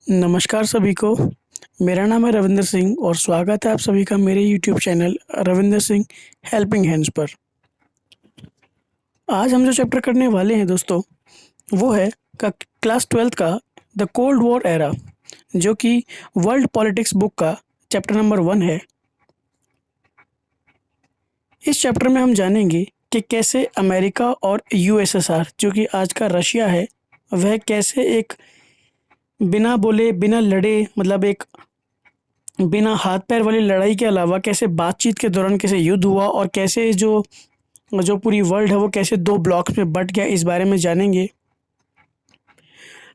नमस्कार सभी को। मेरा नाम है रविंदर सिंह और स्वागत है आप सभी का मेरे YouTube channel Ravinder Singh helping hands पर। आज हम जो चैप्टर करने वाले हैं दोस्तों, वो है क्लास 12th का द कोल्ड वॉर एरा, जो कि वर्ल्ड पॉलिटिक्स बुक का चैप्टर नंबर 1 है। इस चैप्टर में हम जानेंगे कि कैसे अमेरिका और यूएसएसआर, जो कि आज का रशिया है, वह कैसे एक बिना बोले बिना लड़े, मतलब एक बिना हाथ पैर वाली लड़ाई के अलावा कैसे बातचीत के दौरान कैसे युद्ध हुआ और कैसे जो जो पूरी वर्ल्ड है वो कैसे 2 ब्लॉक्स में बँट गया, इस बारे में जानेंगे।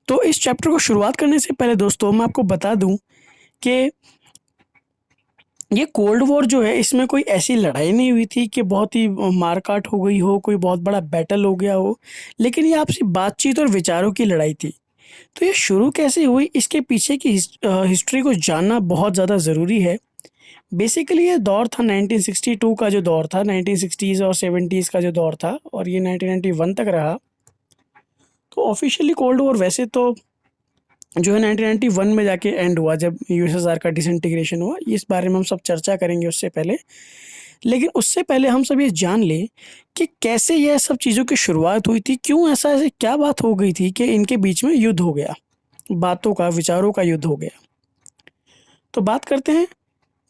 तो इस चैप्टर को शुरुआत करने से पहले दोस्तों मैं आपको बता दूँ कि ये कोल्ड वॉर जो है, इसमें कोई ऐसी लड़ाई नहीं हुई थी कि बहुत ही मार-काट हो गई हो, कोई बहुत बड़ा बैटल हो गया हो, लेकिन ये आपसी बातचीत और विचारों की लड़ाई थी। तो ये शुरू कैसे हुई, इसके पीछे की हिस्ट्री को जानना बहुत ज़्यादा ज़रूरी है। बेसिकली ये दौर था 1962 का, जो दौर था 1960s और 70s का जो दौर था, और ये 1991 तक रहा। तो ऑफिशियली कोल्ड वॉर वैसे तो जो है 1991 में जाके एंड हुआ, जब यूएसएसआर का डिसइंटीग्रेशन हुआ। इस बारे में हम सब चर्चा करेंगे उससे पहले। लेकिन उससे पहले हम सब ये जान लें कि कैसे यह सब चीज़ों की शुरुआत हुई थी, क्यों ऐसे क्या बात हो गई थी कि इनके बीच में युद्ध हो गया, बातों का, विचारों का युद्ध हो गया। तो बात करते हैं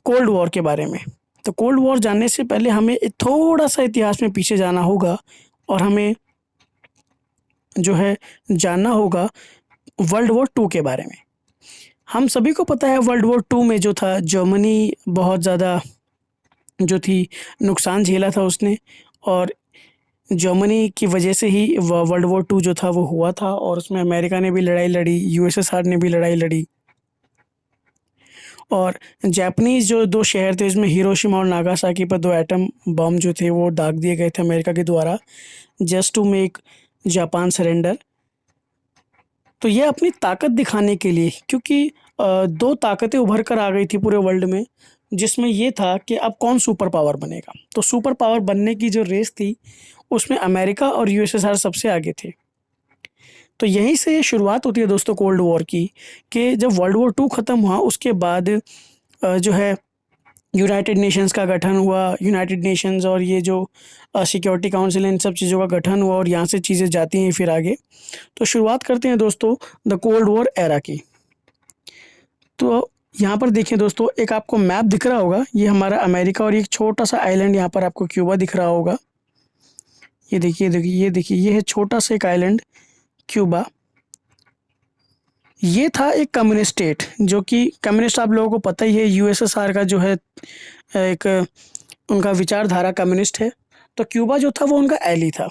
कोल्ड वॉर के बारे में। तो कोल्ड वॉर जानने से पहले हमें थोड़ा-सा इतिहास में पीछे जाना होगा और हमें जो है जानना होगा वर्ल्ड वॉर 2 के बारे में। हम सभी को पता है वर्ल्ड वॉर 2 में जो था, जर्मनी बहुत ज़्यादा जो थी नुकसान झेला था उसने, और जर्मनी की वजह से ही वर्ल्ड वॉर 2 जो था वो हुआ था, और उसमें अमेरिका ने भी लड़ाई लड़ी, यूएसएसआर ने भी लड़ाई लड़ी। और जापानीज़ जो 2 शहर थे, इसमें हिरोशिमा और नागासाकी पर 2 एटम बम जो थे वो दाग दिए गए थे अमेरिका के द्वारा, just to make Japan surrender. तो ये अपनी ताकत दिखाने के लिए, क्योंकि 2 ताकतें उभर कर आ गई थी पूरे वर्ल्ड में, जिसमें ये था कि अब कौन सुपर पावर बनेगा। तो सुपर पावर बनने की जो रेस थी, उसमें अमेरिका और यूएसएसआर सबसे आगे थे। तो यहीं से शुरुआत होती है दोस्तों कोल्ड वॉर की, कि जब वर्ल्ड वॉर 2 ख़त्म हुआ उसके बाद जो है यूनाइटेड नेशंस का गठन हुआ। यूनाइटेड नेशंस और ये जो सिक्योरिटी काउंसिल, इन सब चीज़ों का गठन हुआ, और यहाँ से चीज़ें जाती हैं फिर आगे। तो शुरुआत करते हैं दोस्तों द कोल्ड वॉर एरा की। तो यहाँ पर देखिए दोस्तों, एक आपको मैप दिख रहा होगा, ये हमारा अमेरिका, और एक छोटा-सा आइलैंड यहाँ पर आपको क्यूबा दिख रहा होगा। ये देखिए, ये है छोटा-सा एक आइलैंड क्यूबा। ये था एक कम्युनिस्ट स्टेट, जो कि कम्युनिस्ट आप लोगों को पता ही है, यूएसएसआर का जो है एक उनका विचारधारा कम्युनिस्ट है। तो क्यूबा जो था वो उनका एली था।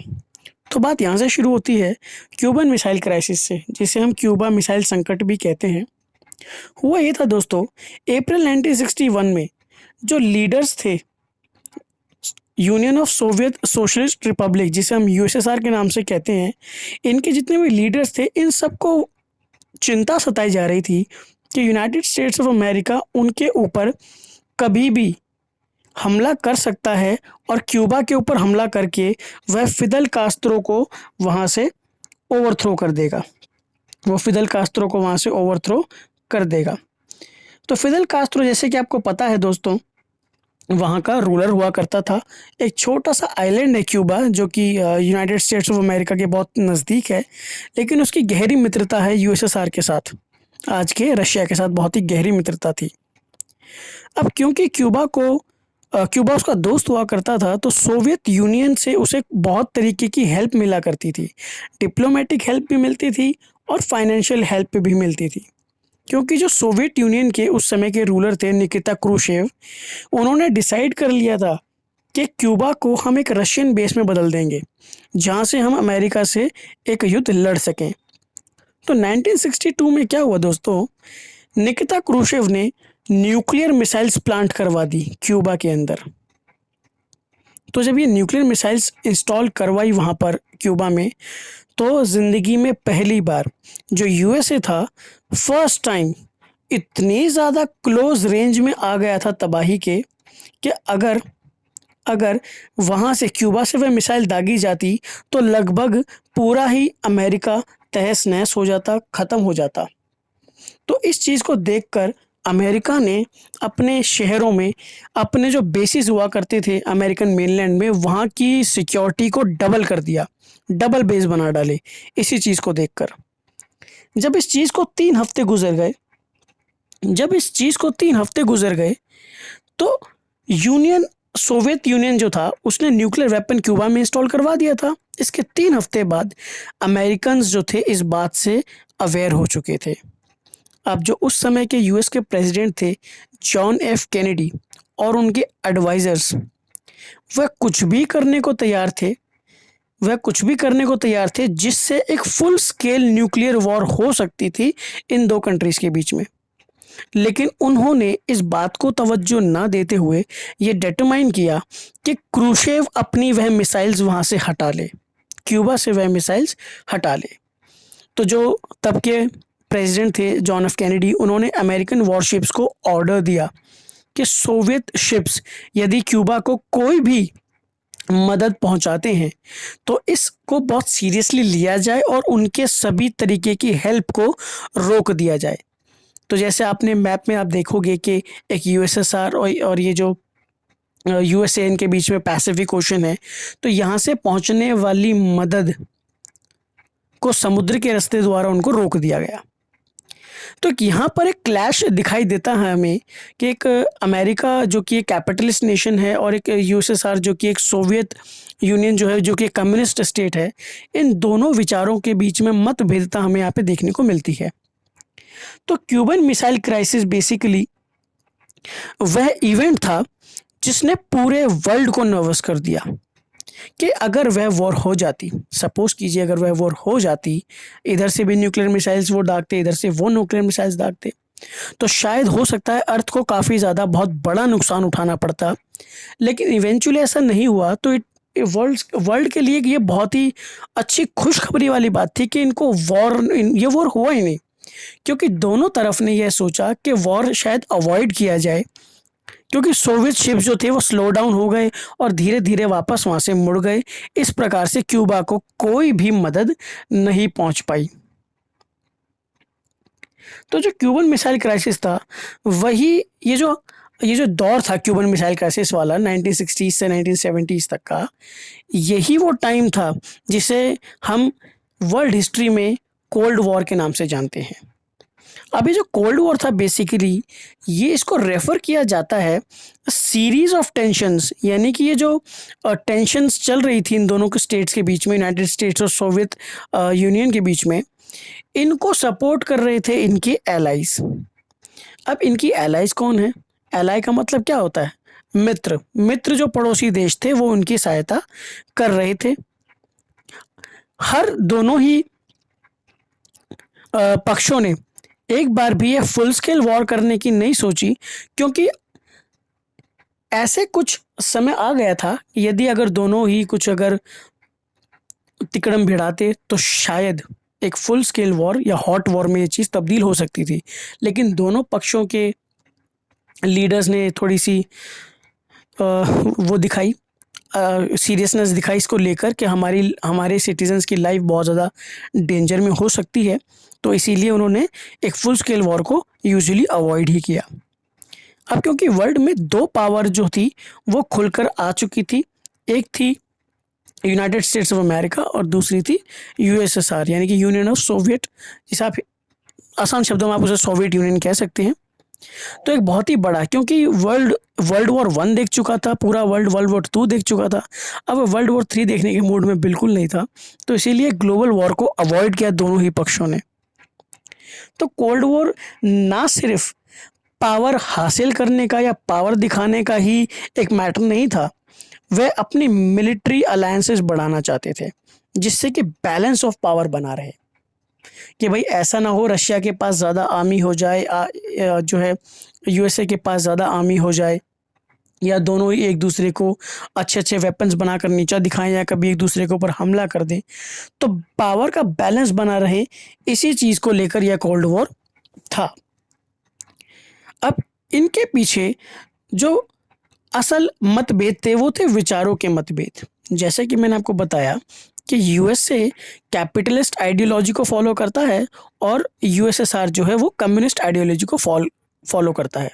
तो बात यहाँ से शुरू होती है क्यूबन मिसाइल क्राइसिस से, जिसे हम क्यूबा मिसाइल संकट भी कहते हैं। हुआ ये था दोस्तों, अप्रैल 1961 में जो लीडर्स थे union of Soviet socialist Republic, जिसे हम यूएसएसआर के नाम से कहते हैं, इनके जितने भी लीडर्स थे, इन सबको चिंता सताई जा रही थी कि यूनाइटेड स्टेट्स ऑफ अमेरिका उनके ऊपर कभी भी हमला कर सकता है, और क्यूबा के ऊपर हमला करके वह फिदल कास्त्रो को वहाँ से ओवरथ्रो कर देगा। वो फिदल कास्त्रो को वहाँ से ओवरथ्रो कर देगा। तो फिदल कास्त्रो, जैसे कि आपको पता है दोस्तों, वहाँ का रूलर हुआ करता था। एक छोटा-सा आइलैंड है क्यूबा, जो कि यूनाइटेड स्टेट्स ऑफ अमेरिका के बहुत नज़दीक है, लेकिन उसकी गहरी मित्रता है यूएसएसआर के साथ। आज के रशिया के साथ बहुत ही गहरी मित्रता थी। अब क्योंकि क्यूबा उसका दोस्त हुआ करता था, तो सोवियत यूनियन से उसे बहुत तरीके की हेल्प मिला करती थी। डिप्लोमेटिक हेल्प भी मिलती थी और फाइनेंशियल हेल्प भी मिलती थी। क्योंकि जो सोवियत यूनियन के उस समय के रूलर थे निकिता क्रूशेव, उन्होंने डिसाइड कर लिया था कि क्यूबा को हम एक रशियन बेस में बदल देंगे, जहाँ से हम अमेरिका से एक युद्ध लड़ सकें। तो 1962 में क्या हुआ दोस्तों, निकिता क्रूशेव ने न्यूक्लियर मिसाइल्स प्लांट करवा दी क्यूबा के अंदर। तो जब ये न्यूक्लियर मिसाइल्स इंस्टॉल करवाई वहाँ पर क्यूबा में, तो ज़िंदगी में पहली बार जो यूएसए था, फर्स्ट टाइम इतनी ज़्यादा क्लोज रेंज में आ गया था तबाही के, कि अगर अगर वहाँ से क्यूबा से वह मिसाइल दागी जाती, तो लगभग पूरा ही अमेरिका तहस नहस हो जाता, ख़त्म हो जाता। तो इस चीज़ को देखकर अमेरिका ने अपने शहरों में अपने जो बेसिस हुआ करते थे अमेरिकन मेनलैंड में, वहाँ की सिक्योरिटी को डबल कर दिया, डबल बेस बना डाले इसी चीज़ को देखकर। जब इस चीज़ को 3 हफ्ते गुजर गए जब इस चीज़ को 3 हफ्ते गुजर गए तो सोवियत यूनियन जो था उसने न्यूक्लियर वेपन क्यूबा में इंस्टॉल करवा दिया था। इसके 3 हफ्ते बाद अमेरिकन्स जो थे इस बात से अवेयर हो चुके थे। अब जो उस समय के यूएस के प्रेसिडेंट थे जॉन एफ कैनेडी और उनके एडवाइजर्स, वह कुछ भी करने को तैयार थे जिससे एक फुल स्केल न्यूक्लियर वॉर हो सकती थी इन दो कंट्रीज के बीच में। लेकिन उन्होंने इस बात को तवज्जो ना देते हुए ये डिटरमाइन किया कि क्रूशेव अपनी वह मिसाइल्स वहाँ से हटा ले, क्यूबा से वह मिसाइल्स हटा ले। तो जो तब के प्रेसिडेंट थे जॉन एफ कैनेडी, उन्होंने अमेरिकन वॉरशिप्स को ऑर्डर दिया कि सोवियत शिप्स यदि क्यूबा को कोई भी मदद पहुंचाते हैं तो इसको बहुत सीरियसली लिया जाए और उनके सभी तरीके की हेल्प को रोक दिया जाए। तो जैसे आपने मैप में आप देखोगे कि एक यूएसएसआर और ये जो यूएसए इनके बीच में पैसिफिक ओशन है, तो यहाँ से पहुँचने वाली मदद को समुद्र के रास्ते द्वारा उनको रोक दिया गया। तो यहाँ पर एक क्लैश दिखाई देता है हमें कि एक अमेरिका जो कि एक कैपिटलिस्ट नेशन है और एक यूएसएसआर जो कि एक सोवियत यूनियन जो है जो कि एक कम्युनिस्ट स्टेट है, इन दोनों विचारों के बीच में मतभेदता हमें यहाँ पे देखने को मिलती है। तो क्यूबन मिसाइल क्राइसिस बेसिकली वह इवेंट था जिसने पूरे वर्ल्ड को नर्वस कर दिया कि अगर वह वॉर हो जाती, सपोज कीजिए अगर वह वॉर हो जाती, इधर से भी न्यूक्लियर मिसाइल्स वो दागते, इधर से वो न्यूक्लियर मिसाइल्स दागते, तो शायद हो सकता है अर्थ को काफ़ी ज़्यादा बहुत बड़ा नुकसान उठाना पड़ता। लेकिन इवेंचुअली ऐसा नहीं हुआ। तो वर्ल्ड के लिए ये बहुत ही अच्छी खुशखबरी वाली बात थी कि ये वॉर हुआ ही नहीं, क्योंकि दोनों तरफ ने यह सोचा कि वॉर शायद अवॉइड किया जाए, क्योंकि सोवियत शिप्स जो थे वो स्लो डाउन हो गए और धीरे धीरे वापस वहाँ से मुड़ गए। इस प्रकार से क्यूबा को कोई भी मदद नहीं पहुँच पाई। तो जो क्यूबन मिसाइल क्राइसिस था, वही ये जो दौर था क्यूबन मिसाइल क्राइसिस वाला 1960 से 1970 तक का, यही वो टाइम था जिसे हम वर्ल्ड हिस्ट्री में कोल्ड वॉर के नाम से जानते हैं। अब ये जो कोल्ड वॉर था बेसिकली ये इसको रेफ़र किया जाता है सीरीज़ ऑफ टेंशन्स, यानी कि ये जो टेंशन्स चल रही थी इन दोनों के स्टेट्स के बीच में, यूनाइटेड स्टेट्स और सोवियत यूनियन के बीच में, इनको सपोर्ट कर रहे थे इनके एलाइज। अब इनकी एलाइज कौन है? एलाई का मतलब क्या होता है? मित्र जो पड़ोसी देश थे वो उनकी सहायता कर रहे थे। हर दोनों ही पक्षों ने एक बार भी ये फुल स्केल वॉर करने की नहीं सोची, क्योंकि ऐसे कुछ समय आ गया था यदि अगर दोनों ही कुछ अगर तिकड़म भिड़ाते तो शायद एक फुल स्केल वॉर या हॉट वॉर में ये चीज़ तब्दील हो सकती थी। लेकिन दोनों पक्षों के लीडर्स ने थोड़ी सी वो दिखाई, सीरियसनेस दिखाई इसको लेकर कि हमारे सिटीजन्स की लाइफ बहुत ज़्यादा डेंजर में हो सकती है, तो इसीलिए उन्होंने एक फुल स्केल वॉर को यूजुअली अवॉइड ही किया। अब क्योंकि वर्ल्ड में दो पावर जो थी वो खुलकर आ चुकी थी, एक थी यूनाइटेड स्टेट्स ऑफ अमेरिका और दूसरी थी यूएसएसआर, यानी कि यूनियन ऑफ सोवियत, जिसे आप आसान शब्दों में आप उसे सोवियत यूनियन कह सकते हैं। तो एक बहुत ही बड़ा, क्योंकि वर्ल्ड वॉर 1 देख चुका था पूरा वर्ल्ड वॉर 2 देख चुका था, अब वर्ल्ड वॉर 3 देखने के मूड में बिल्कुल नहीं था, तो इसीलिए ग्लोबल वॉर को अवॉइड किया दोनों ही पक्षों ने। तो कोल्ड वॉर ना सिर्फ पावर हासिल करने का या पावर दिखाने का ही एक मैटर नहीं था, वह अपनी मिलिट्री अलायंसेस बढ़ाना चाहते थे जिससे कि बैलेंस ऑफ पावर बना रहे, कि भाई ऐसा ना हो रशिया के पास ज़्यादा आर्मी हो जाए, जो है यूएसए के पास ज़्यादा आर्मी हो जाए, या दोनों ही एक दूसरे को अच्छे अच्छे वेपन्स बनाकर नीचा दिखाएं या कभी एक दूसरे के ऊपर हमला कर दें, तो पावर का बैलेंस बना रहे, इसी चीज़ को लेकर यह कोल्ड वॉर था। अब इनके पीछे जो असल मतभेद थे वो थे विचारों के मतभेद। जैसे कि मैंने आपको बताया कि यूएसए कैपिटलिस्ट आइडियोलॉजी को फॉलो करता है और यूएसएसआर जो है वो कम्युनिस्ट आइडियोलॉजी को फॉलो करता है।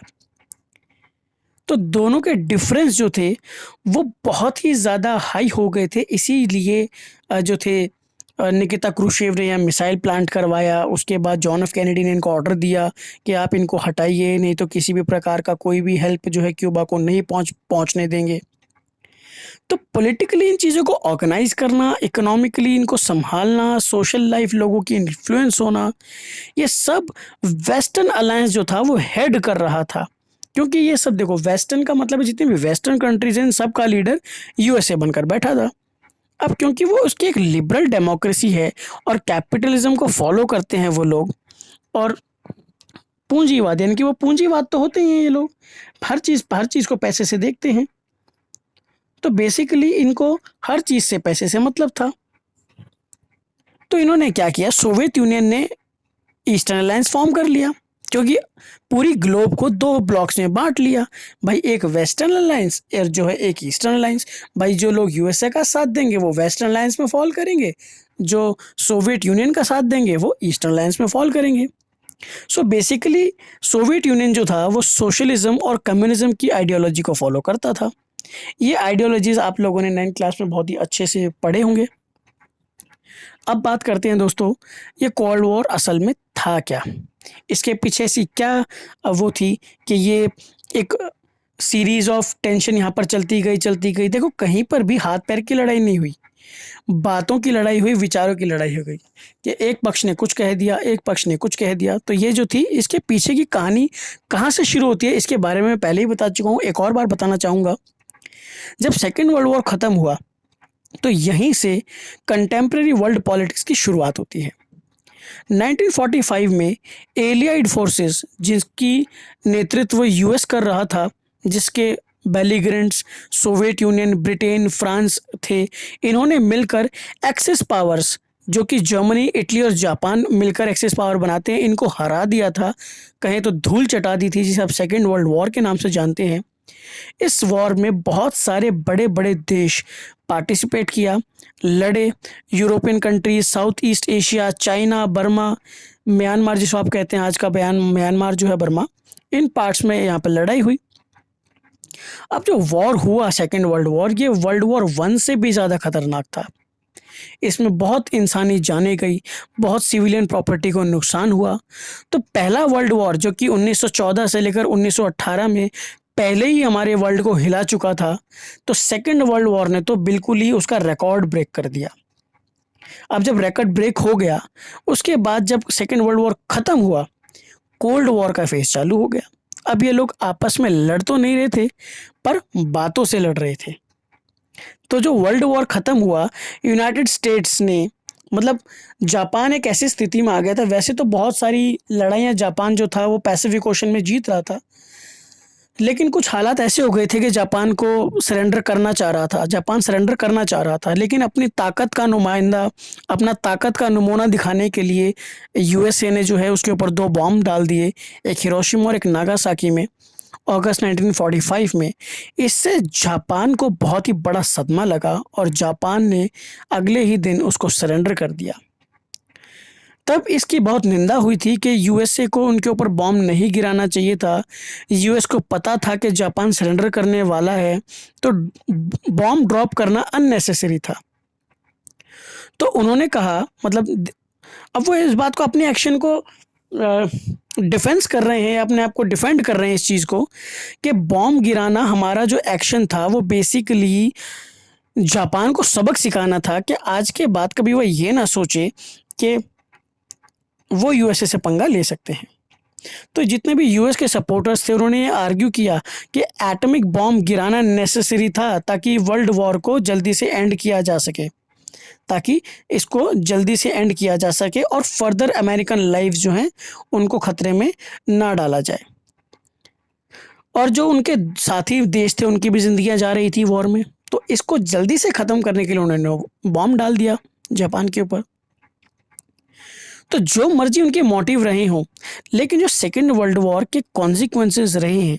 तो दोनों के डिफरेंस जो थे वो बहुत ही ज़्यादा हाई हो गए थे, इसीलिए जो थे निकिता क्रूशेव ने यहाँ मिसाइल प्लांट करवाया। उसके बाद जॉन एफ कैनेडी ने इनको ऑर्डर दिया कि आप इनको हटाइए, नहीं तो किसी भी प्रकार का कोई भी हेल्प जो है क्यूबा को नहीं पहुंचने देंगे। तो पॉलिटिकली इन चीज़ों को ऑर्गेनाइज करना, इकोनॉमिकली इनको संभालना, सोशल लाइफ लोगों की इन्फ्लुएंस होना, ये सब वेस्टर्न अलायंस जो था वो हेड कर रहा था। क्योंकि ये सब देखो, वेस्टर्न का मतलब है जितने भी वेस्टर्न कंट्रीज हैं इन सब का लीडर यूएसए बनकर बैठा था। अब क्योंकि वो उसकी एक लिबरल डेमोक्रेसी है और कैपिटलिज्म को फॉलो करते हैं वो लोग, और पूंजीवाद, यानी कि वो पूंजीवाद तो होते ही हैं ये लोग, हर चीज़ को पैसे से देखते हैं। तो बेसिकली इनको हर चीज़ से पैसे से मतलब था। तो इन्होंने क्या किया, सोवियत यूनियन ने ईस्टर्न अलायंस फॉर्म कर लिया, क्योंकि पूरी ग्लोब को दो ब्लॉक्स में बांट लिया। भाई एक वेस्टर्न अलायंस और जो है एक ईस्टर्न अलायंस। भाई जो लोग यूएसए का साथ देंगे वो वेस्टर्न अलायंस में फॉल करेंगे, जो सोवियत यूनियन का साथ देंगे वो ईस्टर्न अलायंस में फॉल करेंगे। सो बेसिकली सोवियत यूनियन जो था वो सोशलिज्म और कम्युनिज्म की आइडियोलॉजी को फॉलो करता था। ये आइडियोलॉजीज आप लोगों ने 9th क्लास में बहुत ही अच्छे से पढ़े होंगे। अब बात करते हैं दोस्तों, ये कोल्ड वॉर असल में था क्या, इसके पीछे ऐसी क्या वो थी कि ये एक सीरीज ऑफ टेंशन यहाँ पर चलती गई। देखो कहीं पर भी हाथ पैर की लड़ाई नहीं हुई, बातों की लड़ाई हुई, विचारों की लड़ाई हो गई कि एक पक्ष ने कुछ कह दिया, एक पक्ष ने कुछ कह दिया। तो ये जो थी इसके पीछे की कहानी कहाँ से शुरू होती है इसके बारे में मैं पहले ही बता चुका हूँ, एक और बार बताना चाहूँगा। जब सेकेंड वर्ल्ड वॉर ख़त्म हुआ तो यहीं से कंटेम्प्रेरी वर्ल्ड पॉलिटिक्स की शुरुआत होती है। 1945 में एलियाइड फोर्सेस जिसकी नेतृत्व यूएस कर रहा था, जिसके बेलिग्रेंट्स सोवियत यूनियन, ब्रिटेन, फ्रांस थे, इन्होंने मिलकर एक्सिस पावर्स जो कि जर्मनी, इटली और जापान मिलकर एक्सिस पावर बनाते हैं, इनको हरा दिया था, कहें तो धूल चटा दी थी, जिसे आप सेकेंड वर्ल्ड वॉर के नाम से जानते हैं। इस वॉर में बहुत सारे बड़े बड़े देश पार्टिसिपेट किया, लड़े। European countries, south east Asia, China, Burma, Myanmar जिसको आप कहते हैं आज का बयान म्यांमार जो है बर्मा, इन पार्ट्स में यहाँ पर लड़ाई हुई। अब जो वॉर हुआ सेकेंड वर्ल्ड वॉर, ये वर्ल्ड वॉर 1 से भी ज़्यादा खतरनाक था। इसमें बहुत इंसानी जानें गई, बहुत सिविलियन प्रॉपर्टी को नुकसान हुआ। तो पहला वर्ल्ड वॉर जो कि 1914 से लेकर 1918 में पहले ही हमारे वर्ल्ड को हिला चुका था, तो सेकेंड वर्ल्ड वॉर ने तो बिल्कुल ही उसका रिकॉर्ड ब्रेक कर दिया। अब जब रिकॉर्ड ब्रेक हो गया, उसके बाद जब सेकेंड वर्ल्ड वॉर ख़त्म हुआ, कोल्ड वॉर का फेज चालू हो गया। अब ये लोग आपस में लड़ तो नहीं रहे थे, पर बातों से लड़ रहे थे। तो जो वर्ल्ड वॉर ख़त्म हुआ, यूनाइटेड स्टेट्स ने, मतलब जापान एक ऐसी स्थिति में आ गया था। वैसे तो बहुत सारी लड़ाइयाँ जापान जो था वो पैसिफिक ओशन में जीत रहा था, लेकिन कुछ हालात ऐसे हो गए थे कि जापान को सरेंडर करना चाह रहा था, जापान सरेंडर करना चाह रहा था, लेकिन अपनी ताकत का नुमाइंदा, अपना ताकत का नमूना दिखाने के लिए यूएसए ने जो है उसके ऊपर 2 बॉम्ब डाल दिए, एक हिरोशिमा और एक नागासाकी में, अगस्त 1945 में। इससे जापान को बहुत ही बड़ा सदमा लगा और जापान ने अगले ही दिन उसको सरेंडर कर दिया। तब इसकी बहुत निंदा हुई थी कि यूएसए को उनके ऊपर बॉम्ब नहीं गिराना चाहिए था। यूएस को पता था कि जापान सरेंडर करने वाला है, तो बॉम्ब ड्रॉप करना अननेसेसरी था। तो उन्होंने कहा, मतलब अब वो इस बात को, अपने एक्शन को डिफेंस कर रहे हैं, अपने आप को डिफेंड कर रहे हैं इस चीज़ को कि बॉम्ब गिराना हमारा जो एक्शन था वो बेसिकली जापान को सबक सिखाना था कि आज के बाद कभी वो ये ना सोचे कि वो यूएसए से पंगा ले सकते हैं। तो जितने भी यूएस के सपोर्टर्स थे उन्होंने ये आर्ग्यू किया कि एटॉमिक बॉम्ब गिराना नेसेसरी था ताकि वर्ल्ड वॉर को जल्दी से एंड किया जा सके, ताकि इसको जल्दी से एंड किया जा सके और फर्दर अमेरिकन लाइफ जो हैं उनको खतरे में ना डाला जाए। और जो उनके साथी देश थे उनकी भी ज़िंदगियां जा रही थी वॉर में, तो इसको जल्दी से ख़त्म करने के लिए उन्होंने बॉम्ब डाल दिया जापान के ऊपर। तो जो मर्जी उनके मोटिव रहे हों, लेकिन जो सेकेंड वर्ल्ड वॉर के कॉन्सिक्वेंसेस रहे हैं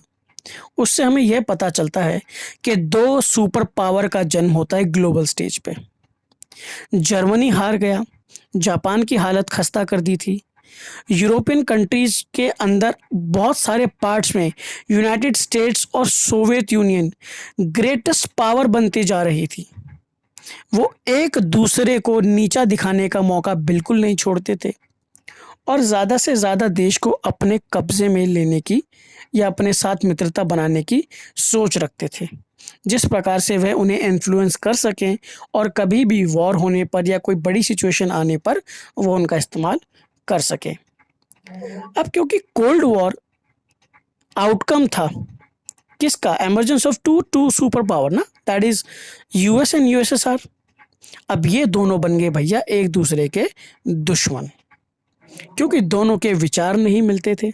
उससे हमें यह पता चलता है कि 2 सुपर पावर का जन्म होता है ग्लोबल स्टेज पे। जर्मनी हार गया, जापान की हालत खस्ता कर दी थी। यूरोपियन कंट्रीज़ के अंदर बहुत सारे पार्ट्स में यूनाइटेड स्टेट्स और सोवियत यूनियन ग्रेटेस्ट पावर बनती जा रही थी। वो एक दूसरे को नीचा दिखाने का मौका बिल्कुल नहीं छोड़ते थे और ज़्यादा से ज़्यादा देश को अपने कब्ज़े में लेने की या अपने साथ मित्रता बनाने की सोच रखते थे, जिस प्रकार से वह उन्हें इन्फ्लुएंस कर सकें और कभी भी वॉर होने पर या कोई बड़ी सिचुएशन आने पर वो उनका इस्तेमाल कर सकें। अब क्योंकि कोल्ड वॉर आउटकम था किसका? Emergence of two super power ना, that is US and USSR. अब ये दोनों बन गए भैया एक दूसरे के दुश्मन, क्योंकि दोनों के विचार नहीं मिलते थे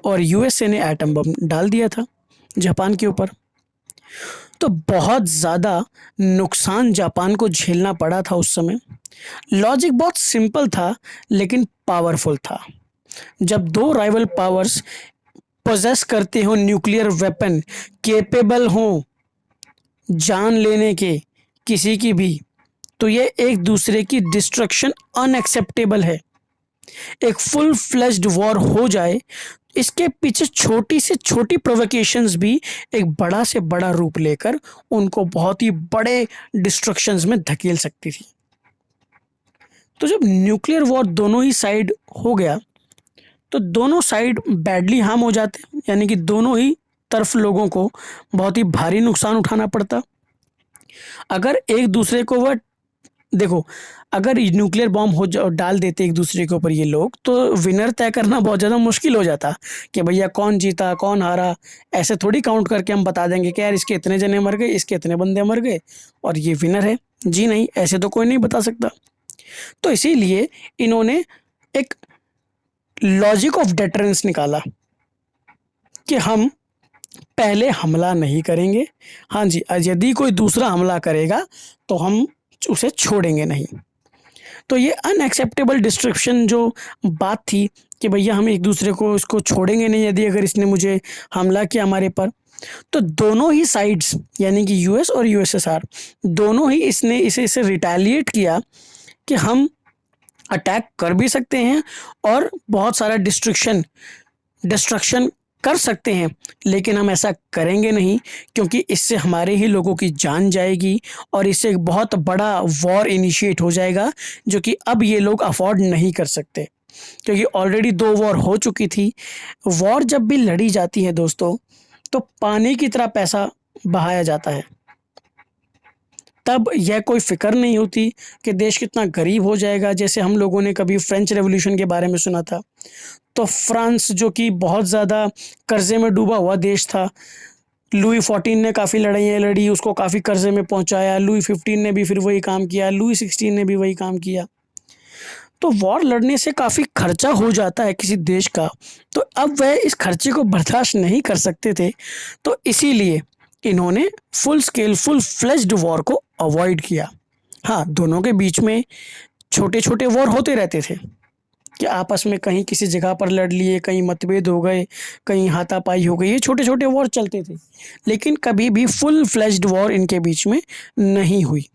और यूएसए ने एटम बम डाल दिया था जापान के ऊपर। तो बहुत ज़्यादा नुकसान जापान को झेलना पड़ा था उस समय। लॉजिक बहुत सिंपल था लेकिन पावरफुल था। जब दो राइवल पावर्स पोजेस करते हो न्यूक्लियर वेपन, केपेबल हों जान लेने के किसी की भी, तो ये एक दूसरे की डिस्ट्रक्शन अनएक्सेप्टेबल है। एक फुल फ्लेज्ड वॉर हो जाए, इसके पीछे छोटी से छोटी प्रोवोकेशंस भी एक बड़ा से बड़ा रूप लेकर उनको बहुत ही बड़े डिस्ट्रक्शंस में धकेल सकती थी। तो जब न्यूक्लियर वॉर दोनों ही साइड हो गया तो दोनों साइड बैडली हार्म हो जाते, यानी कि दोनों ही तरफ लोगों को बहुत ही भारी नुकसान उठाना पड़ता। अगर एक दूसरे को वह देखो, अगर न्यूक्लियर बॉम्ब डाल देते एक दूसरे के ऊपर ये लोग, तो विनर तय करना बहुत ज़्यादा मुश्किल हो जाता कि भैया कौन जीता कौन हारा। ऐसे थोड़ी काउंट करके हम बता देंगे कि यार इसके इतने जने मर गए, इसके इतने बंदे मर गए और ये विनर है। जी नहीं, ऐसे तो कोई नहीं बता सकता। तो इसीलिए इन्होंने एक लॉजिक ऑफ डेटरेंस निकाला कि हम पहले हमला नहीं करेंगे। हाँ जी, यदि कोई दूसरा हमला करेगा तो हम उसे छोड़ेंगे नहीं। तो ये अनएक्सेप्टेबल डिस्ट्रक्शन जो बात थी कि भैया हम एक दूसरे को इसको छोड़ेंगे नहीं यदि अगर इसने मुझे हमला किया हमारे पर, तो दोनों ही साइड्स यानी कि यूएस और यूएसएसआर दोनों ही इसे रिटेलिएट किया कि हम अटैक कर भी सकते हैं और बहुत सारा डिस्ट्रक्शन कर सकते हैं, लेकिन हम ऐसा करेंगे नहीं क्योंकि इससे हमारे ही लोगों की जान जाएगी और इससे एक बहुत बड़ा वॉर इनिशिएट हो जाएगा जो कि अब ये लोग अफोर्ड नहीं कर सकते, क्योंकि ऑलरेडी 2 वॉर हो चुकी थी। वॉर जब भी लड़ी जाती है दोस्तों, तो पानी की तरह पैसा बहाया जाता है। तब यह कोई फ़िक्र नहीं होती कि देश कितना गरीब हो जाएगा। जैसे हम लोगों ने कभी फ्रेंच रेवोल्यूशन के बारे में सुना था, तो फ्रांस जो कि बहुत ज़्यादा कर्ज़े में डूबा हुआ देश था, लुई 14 ने काफ़ी लड़ाइयाँ लड़ी, उसको काफ़ी कर्ज़े में पहुँचाया। लुई 15 ने भी फिर वही काम किया, लुई 16 ने भी वही काम किया। तो वॉर लड़ने से काफ़ी खर्चा हो जाता है किसी देश का, तो अब वह इस खर्चे को बर्दाश्त नहीं कर सकते थे, तो इसीलिए इन्होंने full scale full fledged war को अवॉइड किया। हाँ, दोनों के बीच में छोटे-छोटे वॉर होते रहते थे कि आपस में कहीं किसी जगह पर लड़ लिए, कहीं मतभेद हो गए, कहीं हाथापाई हो गई, ये छोटे-छोटे वॉर चलते थे, लेकिन कभी भी फुल फ्लेज्ड वॉर इनके बीच में नहीं हुई।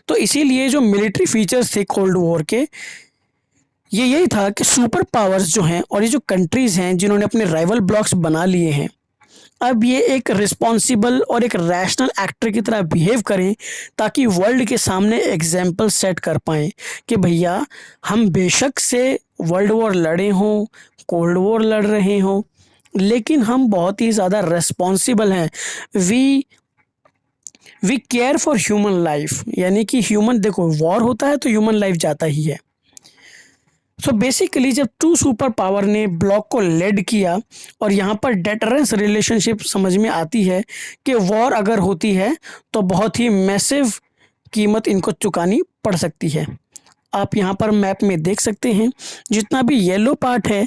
तो इसीलिए जो मिलिट्री फीचर्स थे कोल्ड वॉर के, ये यही था कि सुपर पावर्स जो हैं और ये जो कंट्रीज़ हैं जिन्होंने अपने राइवल ब्लॉक्स बना लिए हैं, अब ये एक रिस्पॉन्सिबल और एक रैशनल एक्टर की तरह बिहेव करें ताकि वर्ल्ड के सामने एग्जाम्पल सेट कर पाएँ कि भैया हम बेशक से वर्ल्ड वॉर लड़े हों, कोल्ड वॉर लड़ रहे हों, लेकिन हम बहुत ही ज़्यादा रिस्पॉन्सिबल हैं। We care for human life, यानी कि ह्यूमन, देखो वॉर होता है तो ह्यूमन लाइफ जाता ही है। सो बेसिकली जब 2 सुपर पावर ने ब्लॉक को लेड किया और यहाँ पर डेटरेंस रिलेशनशिप समझ में आती है कि वॉर अगर होती है तो बहुत ही मैसिव कीमत इनको चुकानी पड़ सकती है। आप यहाँ पर मैप में देख सकते हैं, जितना भी येलो पार्ट है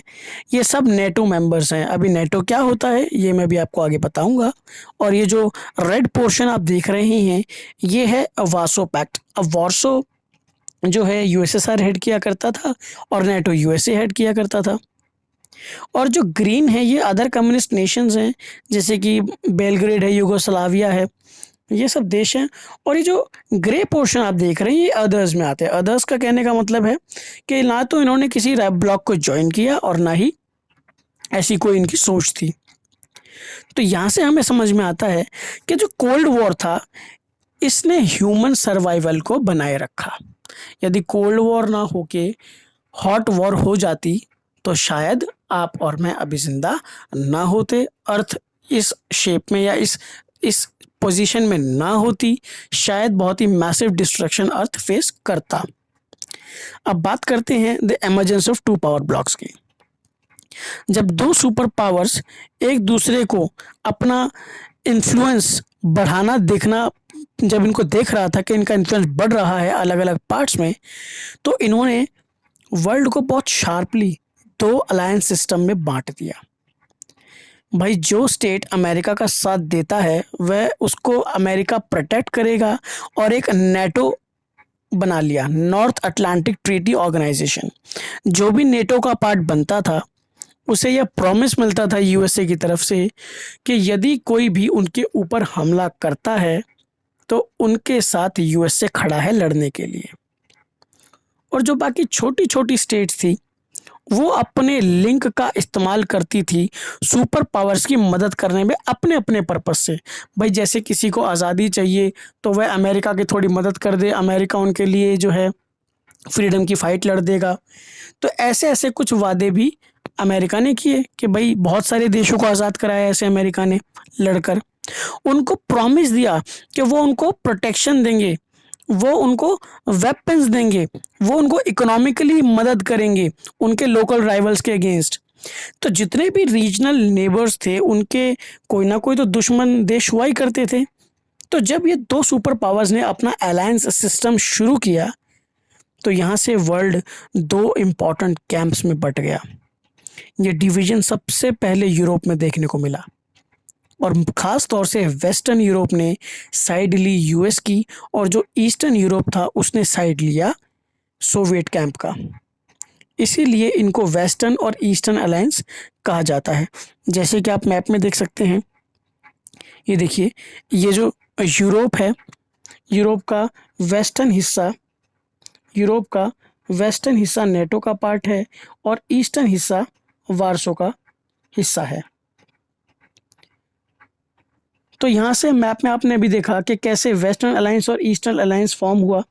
ये सब नेटो मेंबर्स हैं। अभी नेटो क्या होता है ये मैं भी आपको आगे बताऊंगा। और ये जो रेड पोर्शन आप देख रहे हैं ये है वार्सो पैक्ट। अब वार्सो जो है यूएसएसआर हेड किया करता था और नेटो यूएसए हेड किया करता था। और जो ग्रीन है ये अदर कम्युनिस्ट नेशंस हैं, जैसे कि बेलग्रेड है, यूगोस्लाविया है, ये सब देश हैं। और ये जो ग्रे पोर्शन आप देख रहे हैं ये अदर्स में आते हैं। अदर्स का कहने का मतलब है कि ना तो इन्होंने किसी रैप ब्लॉक को ज्वाइन किया और ना ही ऐसी कोई इनकी सोच थी। तो यहाँ से हमें समझ में आता है कि जो कोल्ड वॉर था इसने ह्यूमन सर्वाइवल को बनाए रखा। यदि कोल्ड वॉर ना होके हॉट वॉर हो जाती तो शायद आप और मैं अभी जिंदा ना होते, अर्थ इस शेप में या इस पोजीशन में ना होती, शायद बहुत ही मैसिव डिस्ट्रक्शन अर्थ फेस करता। अब बात करते हैं the emergence of two power blocs की। जब दो सुपर पावर्स एक दूसरे को अपना इन्फ्लुएंस बढ़ाना देखना, जब इनको देख रहा था कि इनका इन्फ्लुएंस बढ़ रहा है अलग अलग पार्ट्स में, तो इन्होंने वर्ल्ड को बहुत शार्पली दो अलायंस सिस्टम में बांट दिया। भाई जो स्टेट अमेरिका का साथ देता है वह उसको अमेरिका प्रोटेक्ट करेगा और एक नेटो बना लिया, नॉर्थ अटलांटिक ट्रीटी ऑर्गेनाइजेशन। जो भी नेटो का पार्ट बनता था उसे यह प्रॉमिस मिलता था यूएसए की तरफ से कि यदि कोई भी उनके ऊपर हमला करता है तो उनके साथ यूएसए खड़ा है लड़ने के लिए। और जो बाकी छोटी छोटी स्टेट्स थी वो अपने लिंक का इस्तेमाल करती थी सुपर पावर्स की मदद करने में अपने अपने पर्पस से। भाई जैसे किसी को आज़ादी चाहिए तो वह अमेरिका की थोड़ी मदद कर दे, अमेरिका उनके लिए जो है फ्रीडम की फ़ाइट लड़ देगा। तो ऐसे ऐसे कुछ वादे भी अमेरिका ने किए कि भाई बहुत सारे देशों को आज़ाद कराया ऐसे अमेरिका ने लड़कर। उनको प्रॉमिस दिया कि वो उनको प्रोटेक्शन देंगे, वो उनको वेपन्स देंगे, वो उनको इकोनॉमिकली मदद करेंगे उनके लोकल राइवल्स के अगेंस्ट। तो जितने भी रीजनल नेबर्स थे उनके कोई ना कोई तो दुश्मन देश हुआ ही करते थे। तो जब ये दो सुपर पावर्स ने अपना अलायंस सिस्टम शुरू किया तो यहाँ से वर्ल्ड दो इम्पॉर्टेंट कैंप्स में बट गया। ये डिवीजन सबसे पहले यूरोप में देखने को मिला और ख़ास तौर से वेस्टर्न यूरोप ने साइड ली यूएस की और जो ईस्टर्न यूरोप था उसने साइड लिया सोवियत कैंप का। इसीलिए इनको वेस्टर्न और ईस्टर्न अलायंस कहा जाता है। जैसे कि आप मैप में देख सकते हैं, ये देखिए, ये जो यूरोप है, यूरोप का वेस्टर्न हिस्सा नेटो का पार्ट है और ईस्टर्न हिस्सा वार्सो का हिस्सा है। तो यहाँ से मैप में आपने अभी देखा कि कैसे वेस्टर्न अलायंस और ईस्टर्न अलायंस फॉर्म हुआ।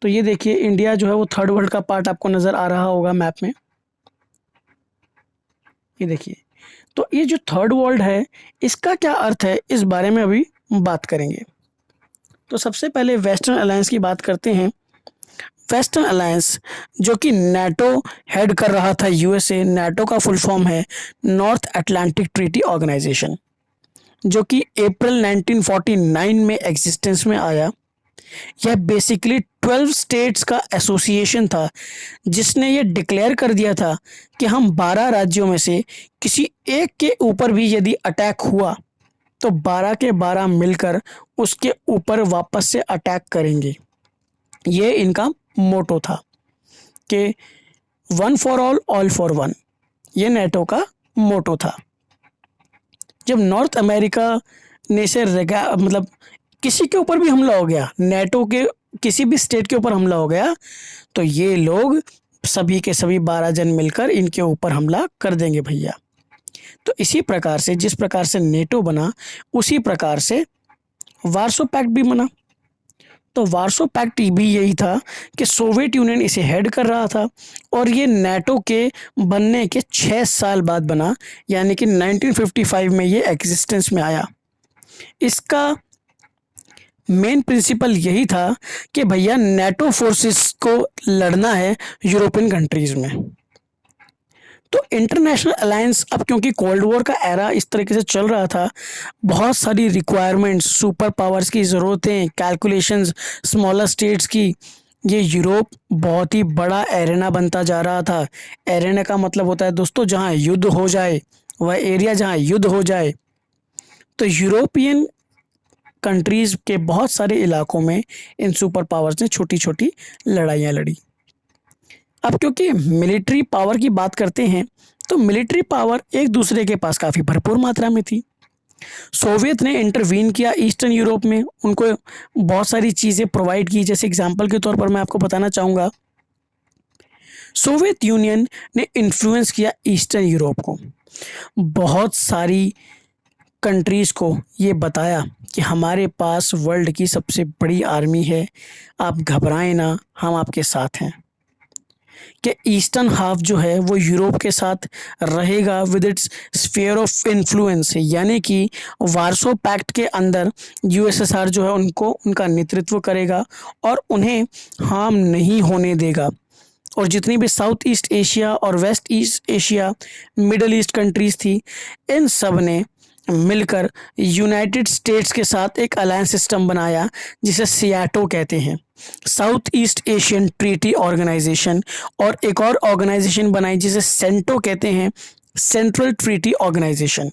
तो ये देखिए इंडिया जो है वो थर्ड वर्ल्ड का पार्ट आपको नज़र आ रहा होगा मैप में। ये देखिए, तो ये जो थर्ड वर्ल्ड है इसका क्या अर्थ है इस बारे में अभी बात करेंगे। तो सबसे पहले वेस्टर्न अलायंस की बात करते हैं। वेस्टर्न अलायंस जो कि नेटो हेड कर रहा था यूएसए, नेटो का फुल फॉर्म है नॉर्थ अटलांटिक ट्रीटी ऑर्गेनाइजेशन, जो कि अप्रैल 1949 में एग्जिस्टेंस में आया। यह बेसिकली 12 स्टेट्स का एसोसिएशन था जिसने ये डिक्लेयर कर दिया था कि हम 12 राज्यों में से किसी एक के ऊपर भी यदि अटैक हुआ तो 12 के 12 मिलकर उसके ऊपर वापस से अटैक करेंगे। ये इनका मोटो था कि one for all for one, ये नेटो का मोटो था। जब नॉर्थ अमेरिका ने से मतलब किसी के ऊपर भी हमला हो गया, नेटो के किसी भी स्टेट के ऊपर हमला हो गया, तो ये लोग सभी के सभी 12 जन मिलकर इनके ऊपर हमला कर देंगे भैया। तो इसी प्रकार से जिस प्रकार से नेटो बना उसी प्रकार से वार्सो पैक्ट भी बना। तो वार्सो पैक्ट भी यही था कि सोवियत यूनियन इसे हेड कर रहा था और ये नेटो के बनने के 6 साल बाद बना, यानी कि 1955 में ये एग्जिस्टेंस में आया। इसका मेन प्रिंसिपल यही था कि भैया नेटो फोर्सेस को लड़ना है यूरोपियन कंट्रीज़ में। तो इंटरनेशनल अलायंस अब क्योंकि कोल्ड वॉर का एरा इस तरीके से चल रहा था, बहुत सारी रिक्वायरमेंट्स, सुपर पावर्स की ज़रूरतें, कैलकुलेशंस स्मॉलर स्टेट्स की, ये यूरोप बहुत ही बड़ा एरेना बनता जा रहा था। एरेना का मतलब होता है दोस्तों जहाँ युद्ध हो जाए, वह एरिया जहाँ युद्ध हो जाए। तो यूरोपियन कंट्रीज़ के बहुत सारे इलाकों में इन सुपर पावर्स ने छोटी छोटी लड़ाइयाँ लड़ी। अब क्योंकि मिलिट्री पावर की बात करते हैं तो मिलिट्री पावर एक दूसरे के पास काफ़ी भरपूर मात्रा में थी। सोवियत ने इंटरवीन किया ईस्टर्न यूरोप में, उनको बहुत सारी चीज़ें प्रोवाइड की। जैसे एग्जांपल के तौर पर मैं आपको बताना चाहूँगा, सोवियत यूनियन ने इन्फ्लुएंस किया ईस्टर्न यूरोप को। बहुत सारी कंट्रीज़ को ये बताया कि हमारे पास वर्ल्ड की सबसे बड़ी आर्मी है, आप घबराएं ना, हम आपके साथ हैं। कि ईस्टर्न हाफ जो है वो यूरोप के साथ रहेगा with its sphere of influence, यानी कि वार्सो पैक्ट के अंदर यूएसएसआर जो है उनको उनका नेतृत्व करेगा और उन्हें हार्म नहीं होने देगा। और जितनी भी साउथ ईस्ट एशिया और west east Asia, middle east countries थी, इन सब ने मिलकर यूनाइटेड स्टेट्स के साथ एक अलायंस सिस्टम बनाया जिसे सियाटो कहते हैं, south east Asian treaty organisation. और एक और ऑर्गेनाइजेशन बनाई जिसे सेंटो कहते हैं, सेंट्रल ट्रीटी ऑर्गेनाइजेशन।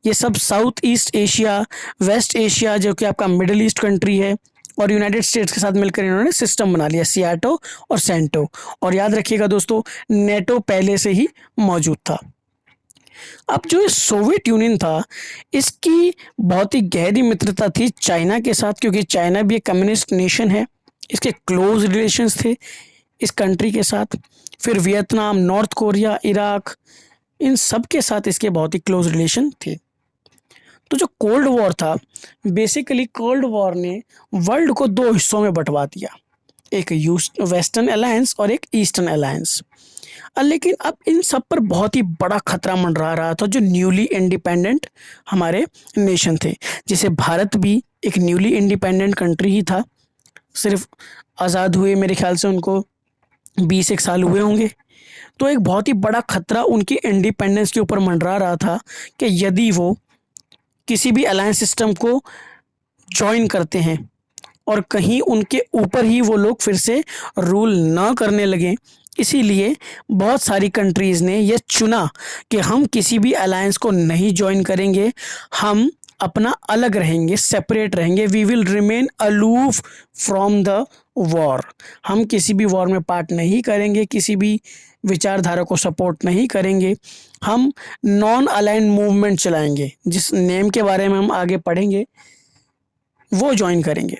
ये सब south east Asia, west Asia जो कि आपका मिडिल ईस्ट कंट्री है, और यूनाइटेड स्टेट्स के साथ मिलकर इन्होंने सिस्टम बना लिया, सियाटो और सेंटो। और याद रखिएगा दोस्तों, नेटो पहले से ही मौजूद था। अब जो सोवियत यूनियन था, इसकी बहुत ही गहरी मित्रता थी चाइना के साथ, क्योंकि चाइना भी एक कम्युनिस्ट नेशन है। इसके क्लोज रिलेशंस थे इस कंट्री के साथ। फिर वियतनाम, नॉर्थ कोरिया, इराक, इन सब के साथ इसके बहुत ही क्लोज रिलेशन थे। तो जो कोल्ड वॉर था, बेसिकली कोल्ड वॉर ने वर्ल्ड को दो हिस्सों में बंटवा दिया, एक वेस्टर्न अलायंस और एक ईस्टर्न अलायंस। लेकिन अब इन सब पर बहुत ही बड़ा खतरा मंडरा रहा था जो न्यूली इंडिपेंडेंट हमारे नेशन थे। जैसे भारत भी एक न्यूली इंडिपेंडेंट कंट्री ही था, सिर्फ आज़ाद हुए मेरे ख्याल से उनको 20 एक साल हुए होंगे। तो एक बहुत ही बड़ा खतरा उनकी इंडिपेंडेंस के ऊपर मंडरा रहा था कि यदि वो किसी भी अलायंस सिस्टम को ज्वाइन करते हैं और कहीं उनके ऊपर ही वो लोग फिर से रूल ना करने लगे। इसीलिए बहुत सारी कंट्रीज़ ने यह चुना कि हम किसी भी अलायंस को नहीं ज्वाइन करेंगे, हम अपना अलग रहेंगे, सेपरेट रहेंगे। We will remain aloof from the war. हम किसी भी वॉर में पार्ट नहीं करेंगे, किसी भी विचारधारा को सपोर्ट नहीं करेंगे। हम नॉन अलाइंड मूवमेंट चलाएंगे, जिस नेम के बारे में हम आगे पढ़ेंगे, वो ज्वाइन करेंगे।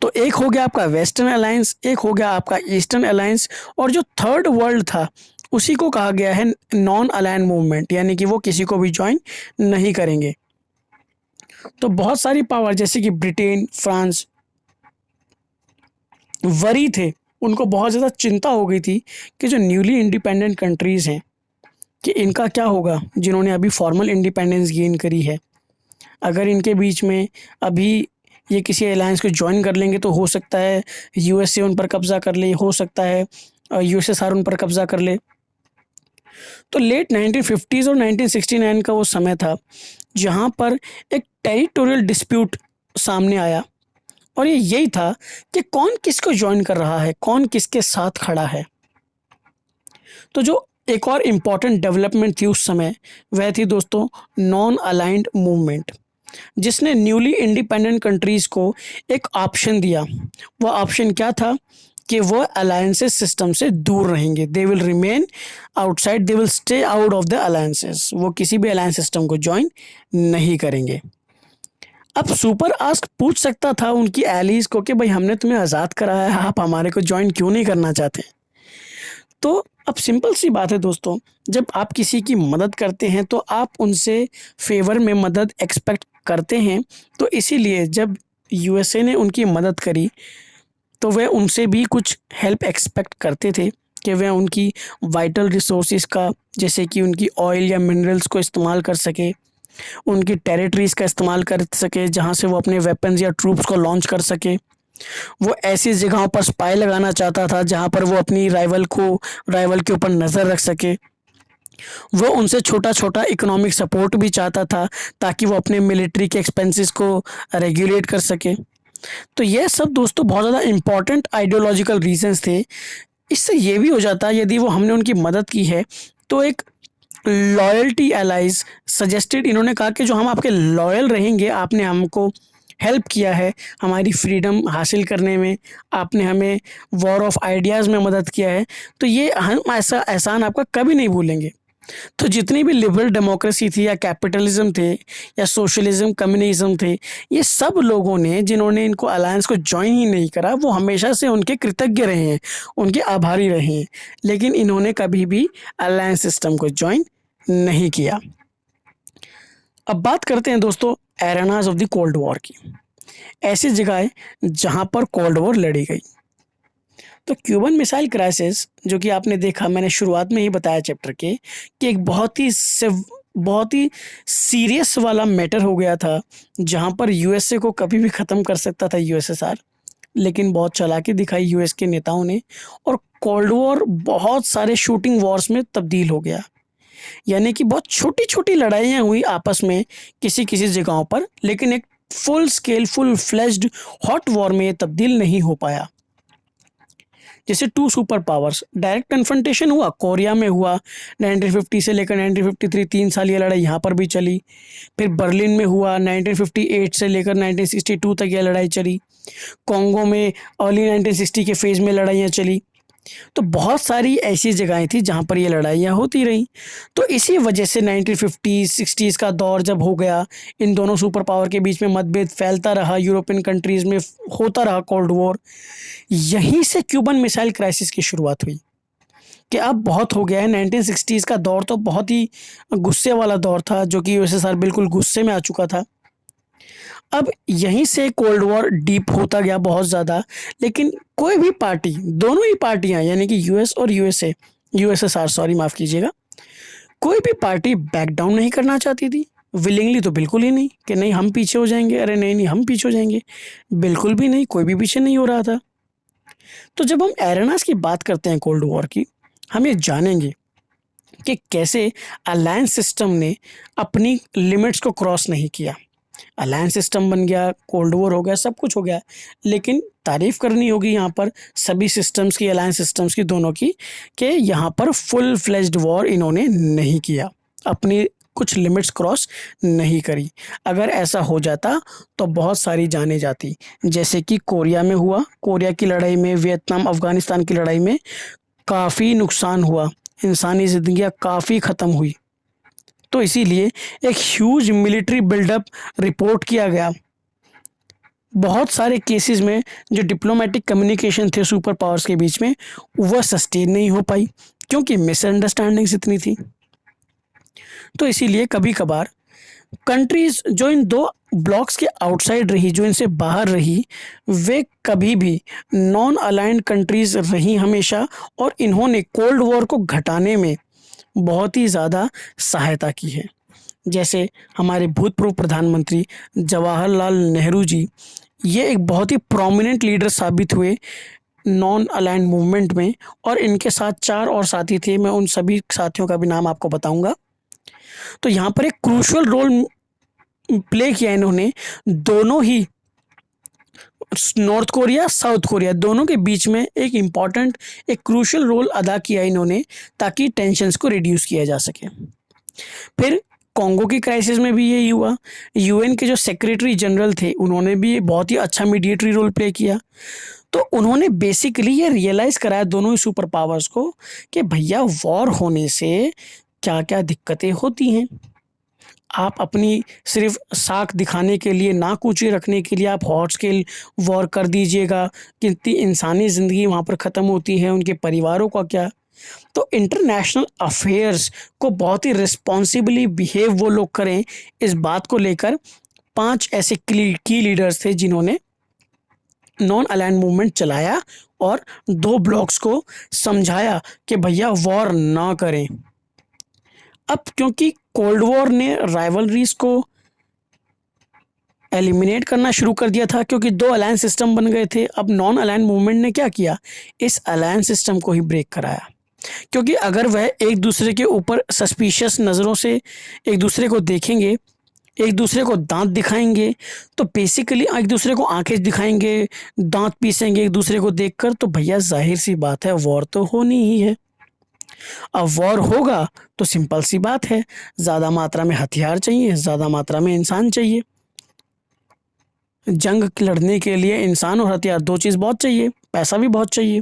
तो एक हो गया आपका वेस्टर्न अलायंस, एक हो गया आपका ईस्टर्न अलायंस, और जो थर्ड वर्ल्ड था उसी को कहा गया है नॉन अलाइन मूवमेंट, यानी कि वो किसी को भी ज्वाइन नहीं करेंगे। तो बहुत सारी पावर जैसे कि ब्रिटेन, फ्रांस वरी थे, उनको बहुत ज़्यादा चिंता हो गई थी कि जो न्यूली इंडिपेंडेंट कंट्रीज़ हैं कि इनका क्या होगा, जिन्होंने अभी फॉर्मल इंडिपेंडेंस गेन करी है। अगर इनके बीच में अभी ये किसी अलायंस को ज्वाइन कर लेंगे तो हो सकता है यूएसए उन पर कब्ज़ा कर ले, हो सकता है यूएसएसआर उन पर कब्ज़ा कर ले। तो लेट 1950s और 1969 का वो समय था जहाँ पर एक टेरिटोरियल डिस्प्यूट सामने आया, और ये यही था कि कौन किसको ज्वाइन कर रहा है, कौन किसके साथ खड़ा है। तो जो एक और इम्पॉर्टेंट डेवलपमेंट थी उस समय, वह थी दोस्तों नॉन अलाइंड मूवमेंट, जिसने न्यूली इंडिपेंडेंट कंट्रीज़ को एक ऑप्शन दिया। वह ऑप्शन क्या था कि वह अलायंसेस सिस्टम से दूर रहेंगे। They will remain outside, they will stay out of the alliances. वो किसी भी अलायंस सिस्टम को ज्वाइन नहीं करेंगे। अब सुपर आस्क पूछ सकता था उनकी एलीज को कि भाई हमने तुम्हें आज़ाद कराया है, आप हमारे को ज्वाइन क्यों नहीं करना चाहते। तो अब सिंपल सी बात है दोस्तों, जब आप किसी की मदद करते हैं तो आप उनसे फेवर में मदद एक्सपेक्ट करते हैं। तो इसीलिए जब यूएसए ने उनकी मदद करी तो वह उनसे भी कुछ हेल्प एक्सपेक्ट करते थे कि वह उनकी वाइटल रिसोर्सेज का, जैसे कि उनकी ऑयल या मिनरल्स को इस्तेमाल कर सके, उनकी टेरिटरीज़ का इस्तेमाल कर सके जहाँ से वो अपने वेपन्स या ट्रूप्स को लॉन्च कर सके। वो ऐसी जगहों पर स्पाई लगाना चाहता था जहाँ पर वो अपनी राइवल के ऊपर नज़र रख सके। वो उनसे छोटा छोटा इकोनॉमिक सपोर्ट भी चाहता था ताकि वो अपने मिलिट्री के एक्सपेंसेस को रेगुलेट कर सके। तो ये सब दोस्तों बहुत ज़्यादा इम्पॉर्टेंट आइडियोलॉजिकल रीजंस थे। इससे ये भी हो जाता यदि वो हमने उनकी मदद की है तो एक लॉयल्टी एलाइज सजेस्टेड, इन्होंने कहा कि जो हम आपके लॉयल रहेंगे, आपने हमको हेल्प किया है हमारी फ्रीडम हासिल करने में, आपने हमें वॉर ऑफ आइडियाज़ में मदद किया है, तो ये हम ऐसा एहसान आपका कभी नहीं भूलेंगे। तो जितनी भी लिबरल डेमोक्रेसी थी या कैपिटलिज्म थे या सोशलिज्म कम्युनिज्म थे, ये सब लोगों ने जिन्होंने इनको अलायंस को ज्वाइन ही नहीं करा वो हमेशा से उनके कृतज्ञ रहे हैं, उनके आभारी रहे हैं, लेकिन इन्होंने कभी भी अलायंस सिस्टम को ज्वाइन नहीं किया। अब बात करते हैं दोस्तों एरेनाज ऑफ द कोल्ड वॉर की, ऐसी जगह जहां पर कोल्ड वॉर लड़ी गई। तो क्यूबन मिसाइल क्राइसिस जो कि आपने देखा, मैंने शुरुआत में ही बताया चैप्टर के कि एक बहुत ही सीरियस वाला मैटर हो गया था, जहां पर यूएसए को कभी भी ख़त्म कर सकता था यूएसएसआर, लेकिन बहुत चालाकी दिखाई यूएस के नेताओं ने और कोल्ड वॉर बहुत सारे शूटिंग वॉर्स में तब्दील हो गया। यानी कि बहुत छोटी-छोटी लड़ाइयाँ हुई आपस में किसी-किसी जगहों पर, लेकिन एक full scale, full fledged hot war में ये तब्दील नहीं हो पाया। जैसे two super powers direct confrontation हुआ, कोरिया में हुआ 1950 से लेकर 1953, 3 साल ये लड़ाई यहाँ पर भी चली। फिर बर्लिन में हुआ 1958 से लेकर 1962 तक ये लड़ाई चली। कॉन्गो में अर्ली 1960 के फेज़ में लड़ाइयाँ चली। तो बहुत सारी ऐसी जगहें थी जहाँ पर ये लड़ाइयाँ होती रहीं। तो इसी वजह से 1950s 60s का दौर जब हो गया, इन दोनों सुपर पावर के बीच में मतभेद फैलता रहा, यूरोपियन कंट्रीज़ में होता रहा कोल्ड वॉर। यहीं से क्यूबन मिसाइल क्राइसिस की शुरुआत हुई कि अब बहुत हो गया है। 1960s का दौर तो बहुत ही गुस्से वाला दौर था, जो कि यूएसएसआर बिल्कुल गुस्से में आ चुका था। अब यहीं से कोल्ड वॉर डीप होता गया बहुत ज़्यादा, लेकिन कोई भी पार्टी, दोनों ही पार्टियां यानी कि यूएस और यूएसएसआर सॉरी माफ़ कीजिएगा, कोई भी पार्टी बैक डाउन नहीं करना चाहती थी। विलिंगली तो बिल्कुल ही नहीं कि नहीं हम पीछे हो जाएंगे, अरे नहीं नहीं हम पीछे हो जाएंगे, बिल्कुल भी नहीं, कोई भी पीछे नहीं हो रहा था। तो जब हम एरेनास की बात करते हैं कोल्ड वॉर की, हम ये जानेंगे कि कैसे अलायंस सिस्टम ने अपनी लिमिट्स को क्रॉस नहीं किया। अलायंस सिस्टम बन गया, कोल्ड वॉर हो गया, सब कुछ हो गया, लेकिन तारीफ़ करनी होगी यहाँ पर सभी सिस्टम्स की, अलायंस सिस्टम्स की दोनों की, कि यहाँ पर फुल फ्लेज्ड वॉर इन्होंने नहीं किया, अपनी कुछ लिमिट्स क्रॉस नहीं करी। अगर ऐसा हो जाता तो बहुत सारी जानें जाती, जैसे कि कोरिया में हुआ। कोरिया की लड़ाई में, वियतनाम अफ़गानिस्तान की लड़ाई में काफ़ी नुकसान हुआ, इंसानी ज़िंदगियाँ काफ़ी ख़त्म हुई। तो इसीलिए एक ह्यूज मिलिट्री बिल्डअप रिपोर्ट किया गया। बहुत सारे केसेस में जो डिप्लोमेटिक कम्युनिकेशन थे सुपर पावर्स के बीच में, वह सस्टेन नहीं हो पाई क्योंकि मिसअंडरस्टैंडिंग्स इतनी थी। तो इसीलिए कभी कभार कंट्रीज़ जो इन दो ब्लॉक्स के आउटसाइड रही, जो इनसे बाहर रही, वे कभी भी नॉन अलाइंड कंट्रीज़ रही हमेशा, और इन्होंने कोल्ड वॉर को घटाने में बहुत ही ज़्यादा सहायता की है। जैसे हमारे भूतपूर्व प्रधानमंत्री जवाहरलाल नेहरू जी, ये एक बहुत ही प्रोमिनेंट लीडर साबित हुए नॉन अलाइंड मूवमेंट में, और इनके साथ 4 और साथी थे, मैं उन सभी साथियों का भी नाम आपको बताऊंगा। तो यहाँ पर एक क्रूशियल रोल प्ले किया इन्होंने, दोनों ही नॉर्थ कोरिया साउथ कोरिया दोनों के बीच में एक इम्पॉर्टेंट, एक क्रूशियल रोल अदा किया इन्होंने, ताकि टेंशन्स को रिड्यूस किया जा सके। फिर कॉन्गो की क्राइसिस में भी यही हुआ। यूएन के जो सेक्रेटरी जनरल थे, उन्होंने भी बहुत ही अच्छा मीडिएटरी रोल प्ले किया। तो उन्होंने बेसिकली ये रियलाइज़ कराया दोनों ही सुपर पावर्स को कि भैया वॉर होने से क्या क्या दिक्कतें होती हैं। आप अपनी सिर्फ साख दिखाने के लिए, नाक ऊँची रखने के लिए आप हॉट स्केल वॉर कर दीजिएगा, कितनी इंसानी ज़िंदगी वहाँ पर ख़त्म होती है, उनके परिवारों का क्या। तो इंटरनेशनल अफेयर्स को बहुत ही रिस्पॉन्सिबली बिहेव वो लोग करें, इस बात को लेकर 5 ऐसे की लीडर्स थे जिन्होंने नॉन अलाइंड मूवमेंट चलाया और 2 ब्लॉक्स को समझाया कि भैया वॉर ना करें। अब क्योंकि कोल्ड वॉर ने राइवलरीज को एलिमिनेट करना शुरू कर दिया था, क्योंकि 2 अलायंस सिस्टम बन गए थे, अब नॉन अलायंस मूवमेंट ने क्या किया, इस अलायंस सिस्टम को ही ब्रेक कराया। क्योंकि अगर वह एक दूसरे के ऊपर सस्पिशियस नज़रों से एक दूसरे को देखेंगे, एक दूसरे को दांत दिखाएंगे, तो बेसिकली एक दूसरे को आंखें दिखाएंगे, दांत पीसेंगे एक दूसरे को देखकर, तो भैया जाहिर सी बात है वॉर तो होनी ही है। अब वॉर होगा तो सिंपल सी बात है, ज़्यादा मात्रा में हथियार चाहिए, ज़्यादा मात्रा में इंसान चाहिए। जंग लड़ने के लिए इंसान और हथियार 2 चीज़ बहुत चाहिए, पैसा भी बहुत चाहिए।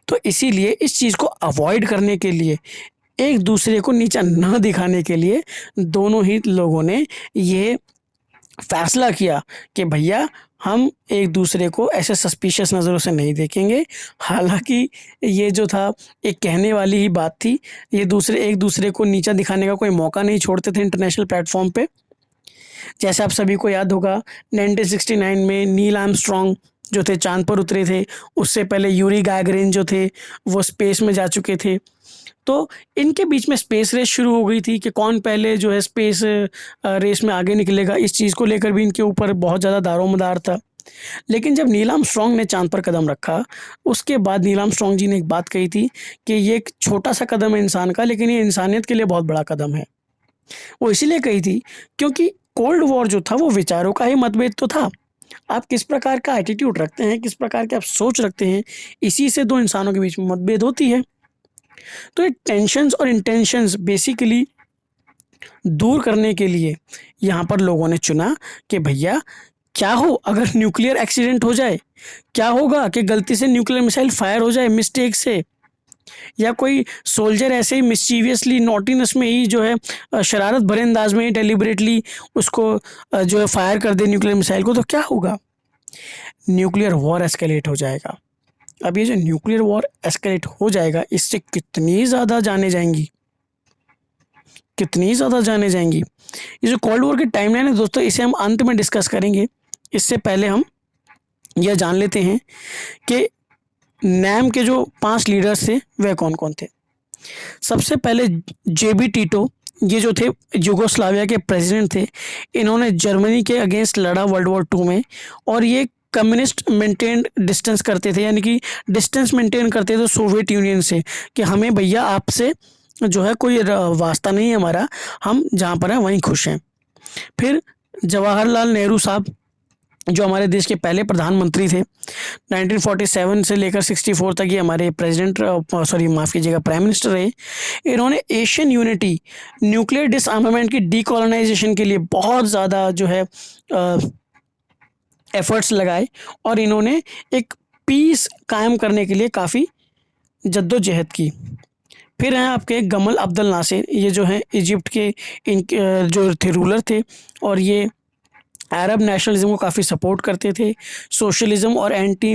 तो इसीलिए इस चीज़ को अवॉइड करने के लिए एक दूसरे को नीचा न दिखाने के लिए दोनों ही लोगों ने ये फैसला किया कि भैया हम एक दूसरे को ऐसे सस्पिशियस नज़रों से नहीं देखेंगे। हालाँकि ये जो था एक कहने वाली ही बात थी। ये एक दूसरे को नीचा दिखाने का कोई मौका नहीं छोड़ते थे इंटरनेशनल प्लेटफ़ॉर्म पे। जैसे आप सभी को याद होगा 1969 में नील आर्मस्ट्रॉन्ग जो थे चाँद पर उतरे थे। उससे पहले यूरी गैगरिन जो थे वो स्पेस में जा चुके थे। तो इनके बीच में स्पेस रेस शुरू हो गई थी कि कौन पहले जो है स्पेस रेस में आगे निकलेगा। इस चीज़ को लेकर भी इनके ऊपर बहुत ज़्यादा दारोमदार था। लेकिन जब नील आर्मस्ट्रॉन्ग ने चाँद पर कदम रखा, उसके बाद नील आर्मस्ट्रॉन्ग जी ने एक बात कही थी कि ये एक छोटा-सा कदम है इंसान का, लेकिन ये इंसानियत के लिए बहुत बड़ा कदम है। वो इसीलिए कही थी क्योंकि कोल्ड वॉर जो था वो विचारों का ही मतभेद तो था। आप किस प्रकार का एटीट्यूड रखते हैं, किस प्रकार की आप सोच रखते हैं, इसी से 2 इंसानों के बीच में मतभेद होती है। तो ये टेंशन्स और इंटेंशंस बेसिकली दूर करने के लिए यहाँ पर लोगों ने चुना कि भैया क्या हो अगर न्यूक्लियर एक्सीडेंट हो जाए? क्या होगा कि गलती से न्यूक्लियर मिसाइल फायर हो जाए मिस्टेक से, या कोई सोल्जर ऐसे ही मिस्चीवियसली नॉटीनेस में ही जो है शरारत भरे अंदाज में ही डेलिबरेटली उसको जो है फायर कर दे न्यूक्लियर मिसाइल को, तो क्या होगा? न्यूक्लियर वॉर एस्केलेट हो जाएगा। अब ये जो न्यूक्लियर वॉर एस्केलेट हो जाएगा, इससे कितनी ज़्यादा जानें जाएंगी, कितनी ज़्यादा जानें जाएंगी। ये जो कोल्ड वॉर की टाइमलाइन है दोस्तों, इसे हम अंत में डिस्कस करेंगे। इससे पहले हम यह जान लेते हैं कि नैम के जो 5 लीडर्स थे वह कौन कौन थे। सबसे पहले जेबी टीटो, ये जो थे यूगोस्लाविया के प्रेसिडेंट थे। इन्होंने जर्मनी के अगेंस्ट लड़ा वर्ल्ड वॉर 2 में, और ये कम्युनिस्ट मेंटेन डिस्टेंस करते थे, यानी कि डिस्टेंस मेंटेन करते थे सोवियत यूनियन से कि हमें भैया आपसे जो है कोई वास्ता नहीं है हमारा, हम जहाँ पर हैं वहीं खुश हैं। फिर जवाहरलाल नेहरू साहब जो हमारे देश के पहले प्रधानमंत्री थे, 1947 से लेकर 64 तक ये हमारे प्रेसिडेंट माफ़ कीजिएगा प्राइम मिनिस्टर रहे। इन्होंने एशियन यूनिटी, न्यूक्लियर डिसआर्मामेंट की डीकोलोनाइजेशन के लिए बहुत ज़्यादा जो है एफर्ट्स लगाए, और इन्होंने एक पीस कायम करने के लिए काफ़ी जद्दोजहद की। फिर हैं आपके गमल अब्दुल नासिर, ये जो हैं इजिप्ट के जो थे रूलर थे, और ये अरब नेशनलिज्म को काफ़ी सपोर्ट करते थे। सोशलिज्म और एंटी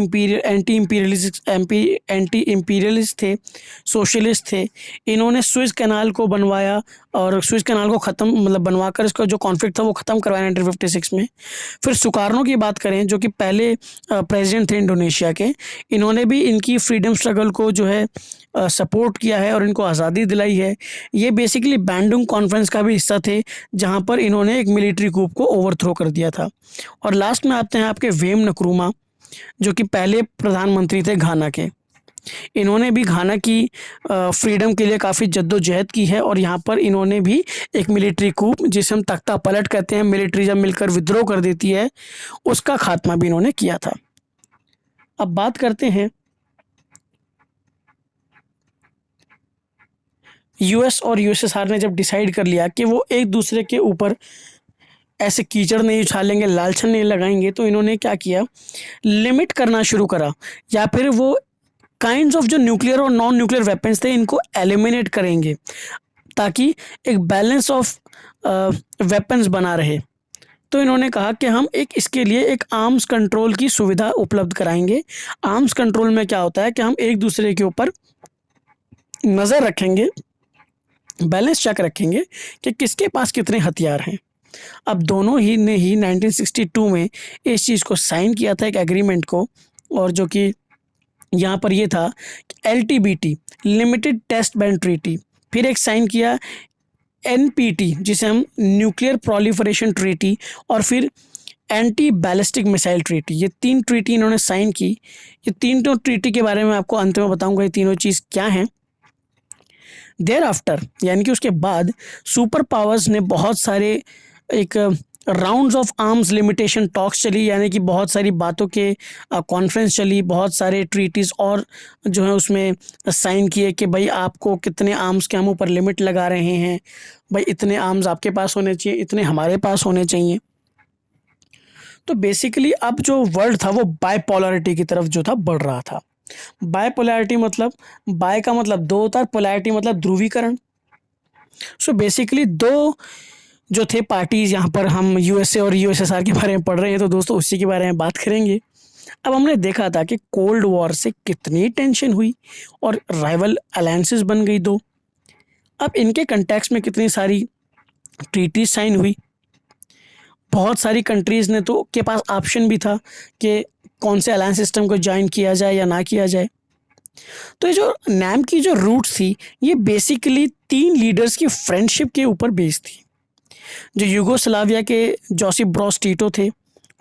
इम्पीरियलिस्ट थे, सोशलिस्ट थे। इन्होंने स्विस कैनाल को बनवाया, और स्विस कैनाल को ख़त्म मतलब बनवाकर इसका जो कॉन्फ्लिक्ट था वो ख़त्म करवाया 1956 में। फिर सुकार्नो की बात करें जो कि पहले प्रेसिडेंट थे इंडोनेशिया के, इन्होंने भी इनकी फ्रीडम स्ट्रगल को जो है सपोर्ट किया है और इनको आज़ादी दिलाई है। ये बेसिकली बैंडुंग कॉन्फ्रेंस का भी हिस्सा थे, जहाँ पर इन्होंने एक मिलिट्री कूप को ओवरथ्रो कर दिया था। और लास्ट में आते हैं आपके वेम नक्रूमा, जो कि पहले प्रधानमंत्री थे घाना के। इन्होंने भी घाना की फ्रीडम के लिए काफ़ी जद्दोजहद की है, और यहाँ पर इन्होंने भी एक मिलिट्री कूप, जिसे हम तख्ता पलट कहते हैं, मिलिट्री जब मिलकर विद्रोह कर देती है, उसका खात्मा भी इन्होंने किया था। अब बात करते हैं यूएस और यूएसएसआर ने जब डिसाइड कर लिया कि वो एक दूसरे के ऊपर ऐसे कीचड़ नहीं उछालेंगे, लालछन नहीं लगाएंगे, तो इन्होंने क्या किया, लिमिट करना शुरू करा, या फिर वो काइंड्स ऑफ जो न्यूक्लियर और नॉन न्यूक्लियर वेपन्स थे इनको एलिमिनेट करेंगे, ताकि एक बैलेंस ऑफ वेपन्स बना रहे। तो इन्होंने कहा कि हम इसके लिए एक आर्म्स कंट्रोल की सुविधा उपलब्ध कराएंगे। आर्म्स कंट्रोल में क्या होता है कि हम एक दूसरे के ऊपर नज़र रखेंगे, बैलेंस चेक रखेंगे कि किसके पास कितने हथियार हैं। अब दोनों ही ने 1962 में इस चीज़ को साइन किया था, एक एग्रीमेंट को, और जो कि यहाँ पर ये था LTBT, limited test ban treaty. फिर एक साइन किया NPT, जिसे हम न्यूक्लियर प्रोलिफरेशन ट्रीटी, और फिर एंटी बैलिस्टिक मिसाइल ट्रीटी। ये 3 ट्रीटी इन्होंने साइन की। ये तीनों ट्रीटी के बारे में आपको अंत में बताऊंगा ये तीनों चीज़ क्या हैं। देयर आफ्टर, यानी कि उसके बाद सुपर पावर्स ने बहुत सारे एक rounds of arms limitation talks चली, यानी कि बहुत सारी बातों के कॉन्फ्रेंस चली, बहुत सारे ट्रीटीज़ और जो है उसमें साइन किए कि भाई आपको कितने आर्म्स के हम ऊपर लिमिट लगा रहे हैं, भाई इतने आर्म्स आपके पास होने चाहिए, इतने हमारे पास होने चाहिए। तो बेसिकली अब जो वर्ल्ड था वो बायपोलरिटी की तरफ जो था बढ़ रहा था। बायपोलरिटी मतलब, बाय का मतलब दो होता है, पोलैरिटी मतलब ध्रुवीकरण। सो बेसिकली दो जो थे पार्टीज़, यहाँ पर हम यूएसए और यूएसएसआर के बारे में पढ़ रहे हैं, तो दोस्तों उसी के बारे में बात करेंगे। अब हमने देखा था कि कोल्ड वॉर से कितनी टेंशन हुई और राइवल अलायंसेस बन गई दो। अब इनके कंटेक्स्ट में कितनी सारी ट्रीटी साइन हुई। बहुत सारी कंट्रीज़ ने तो के पास ऑप्शन भी था कि कौन से अलायंस सिस्टम को ज्वाइन किया जाए या ना किया जाए। तो ये जो नैम की जो रूट्स थी, ये बेसिकली 3 लीडर्स की फ्रेंडशिप के ऊपर बेस्ड थी। जो यूगोस्लाविया के जोसिफ ब्रोज टीटो थे,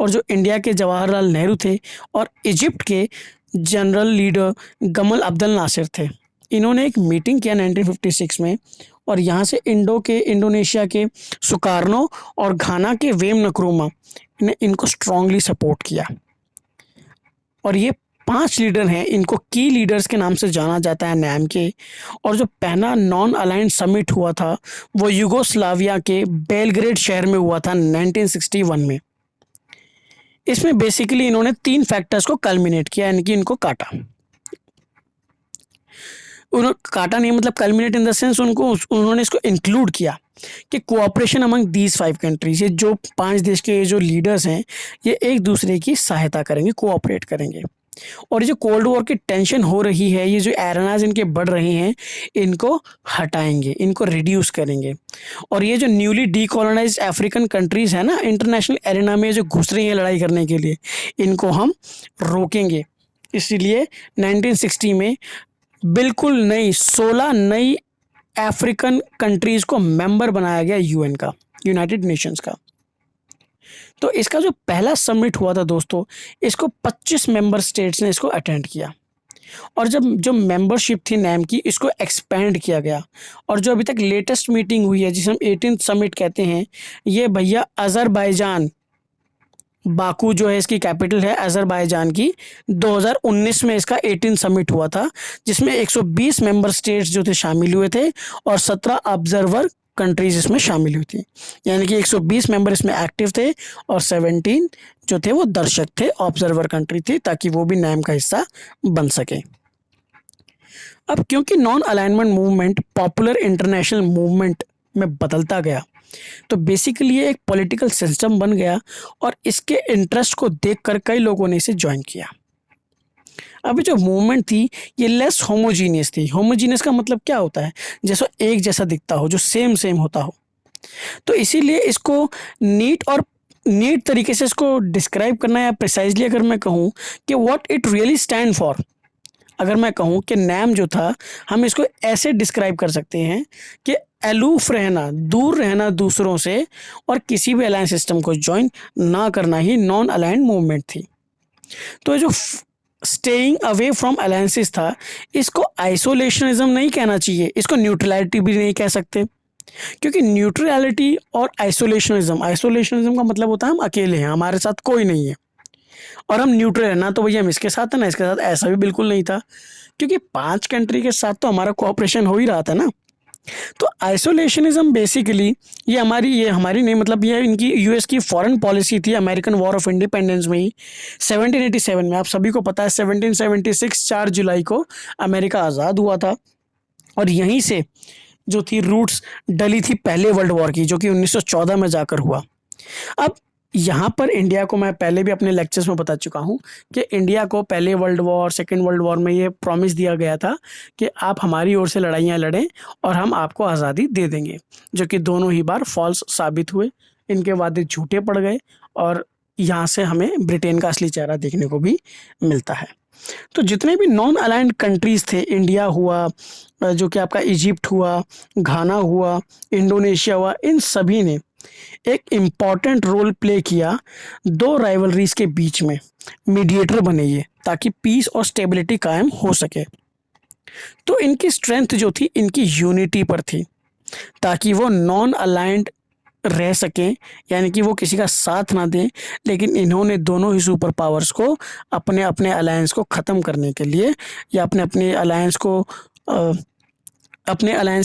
और जो इंडिया के जवाहरलाल नेहरू थे, और इजिप्ट के general leader Gamal Abdul Nasser थे। इन्होंने एक मीटिंग किया 1956 में, और यहाँ से इंडोनेशिया के सुकार्नो और घाना के वेम नक्रूमा ने इनको स्ट्रांगली सपोर्ट किया। और ये 5 लीडर हैं, इनको की लीडर्स के नाम से जाना जाता है नैम के। और जो पहला नॉन अलाइंड समिट हुआ था वो यूगोस्लाविया के बेलग्रेड शहर में हुआ था 1961 में। इसमें बेसिकली इन्होंने 3 फैक्टर्स को कल्मिनेट किया, यानी कि इनको काटा। उन्होंने काटा नहीं मतलब कल्मिनेट इन द सेंस उन्होंने इसको इंक्लूड किया कि कोऑपरेशन अमंग दीज 5 कंट्रीज, ये जो 5 देश के जो लीडर्स हैं ये एक दूसरे की सहायता करेंगे, कोऑपरेट करेंगे। और ये जो कोल्ड वॉर की टेंशन हो रही है, ये जो एरेनाज इनके बढ़ रहे हैं, इनको हटाएंगे, इनको रिड्यूस करेंगे। और ये जो न्यूली डीकोलोनाइज्ड अफ्रीकन कंट्रीज़ है ना, इंटरनेशनल एरेना में जो घुस रही हैं लड़ाई करने के लिए, इनको हम रोकेंगे। इसीलिए 1960 में बिल्कुल नई 16 नई अफ्रीकन कंट्रीज़ को मेंबर बनाया गया यूएन का, यूनाइटेड नेशंस का। तो इसका जो पहला समिट हुआ था दोस्तों, इसको 25 मेंबर स्टेट्स ने इसको अटेंड किया। और जब जो मेंबरशिप थी नैम की, इसको एक्सपेंड किया गया। और जो अभी तक लेटेस्ट मीटिंग हुई है, जिसे हम 18th समिट कहते हैं, ये भैया अज़रबैजान, बाकू जो है इसकी कैपिटल है अज़रबैजान की, 2019 में इसका 18 समिट हुआ था, जिसमें 120 मेंबर स्टेट्स जो थे शामिल हुए थे और 17 ऑब्जर्वर कंट्रीज इसमें शामिल हुई थी। यानी कि 120 मेंबर इसमें एक्टिव थे और 17 जो थे वो दर्शक थे, ऑब्जर्वर कंट्री थी, ताकि वो भी नैम का हिस्सा बन सके। अब क्योंकि non alignment movement popular international movement में बदलता गया, तो बेसिकली ये एक पॉलिटिकल सिस्टम बन गया और इसके इंटरेस्ट को देखकर कई लोगों ने इसे ज्वाइन किया। अभी जो मूवमेंट थी ये लेस होमोजीनियस थी। होमोजीनियस का मतलब क्या होता है? जैसा एक जैसा दिखता हो, जो सेम सेम होता हो। तो इसीलिए इसको नीट तरीके से इसको डिस्क्राइब करना, या प्रिसाइजली अगर मैं कहूँ कि what it really stand for, अगर मैं कहूँ कि नैम जो था, हम इसको ऐसे डिस्क्राइब कर सकते हैं कि अलूफ रहना, दूर रहना दूसरों से, और किसी भी अलायंस सिस्टम को ज्वाइन ना करना ही नॉन अलाइंड मूवमेंट थी। तो जो स्टेइंग अवे फ्रॉम अलायंसेस था, इसको आइसोलेशनिज्म नहीं कहना चाहिए, इसको न्यूट्रलिटी भी नहीं कह सकते, क्योंकि न्यूट्रलिटी और आइसोलेशनिज्म का मतलब होता है हम अकेले हैं, हमारे साथ कोई नहीं है, और हम न्यूट्रल है ना, तो भैया हम इसके साथ है ना इसके साथ, ऐसा भी बिल्कुल नहीं था, क्योंकि 5 कंट्री के साथ तो हमारा कोऑपरेशन हो ही रहा था ना। तो आइसोलेशनिज्म बेसिकली ये हमारी नहीं, मतलब ये इनकी यूएस की फॉरेन पॉलिसी थी अमेरिकन वॉर ऑफ इंडिपेंडेंस में ही 1787 में। आप सभी को पता है 1776 4 जुलाई को अमेरिका आज़ाद हुआ था, और यहीं से जो थी रूट्स डली थी पहले वर्ल्ड वॉर की, जो कि 1914 में जाकर हुआ। अब यहाँ पर इंडिया को मैं पहले भी अपने लेक्चर्स में बता चुका हूँ कि इंडिया को पहले world war, second world war में ये प्रॉमिस दिया गया था कि आप हमारी ओर से लड़ाइयाँ लड़ें और हम आपको आज़ादी दे देंगे, जो कि दोनों ही बार फॉल्स साबित हुए, इनके वादे झूठे पड़ गए, और यहाँ से हमें ब्रिटेन का असली चेहरा देखने को भी मिलता है। तो जितने भी नॉन अलाइंड कंट्रीज़ थे, इंडिया हुआ, जो कि आपका इजिप्ट हुआ, घाना हुआ, इंडोनेशिया हुआ, इन सभी ने एक इम्पॉर्टेंट रोल प्ले किया 2 राइवलरीज के बीच में, मीडिएटर बने ये, ताकि पीस और स्टेबिलिटी कायम हो सके। तो इनकी स्ट्रेंथ जो थी इनकी यूनिटी पर थी, ताकि वो नॉन अलाइंड रह सकें, यानी कि वो किसी का साथ ना दें, लेकिन इन्होंने दोनों ही सुपर पावर्स को अपने अपने अलायंस को ख़त्म करने के लिए, या अपने अलायंस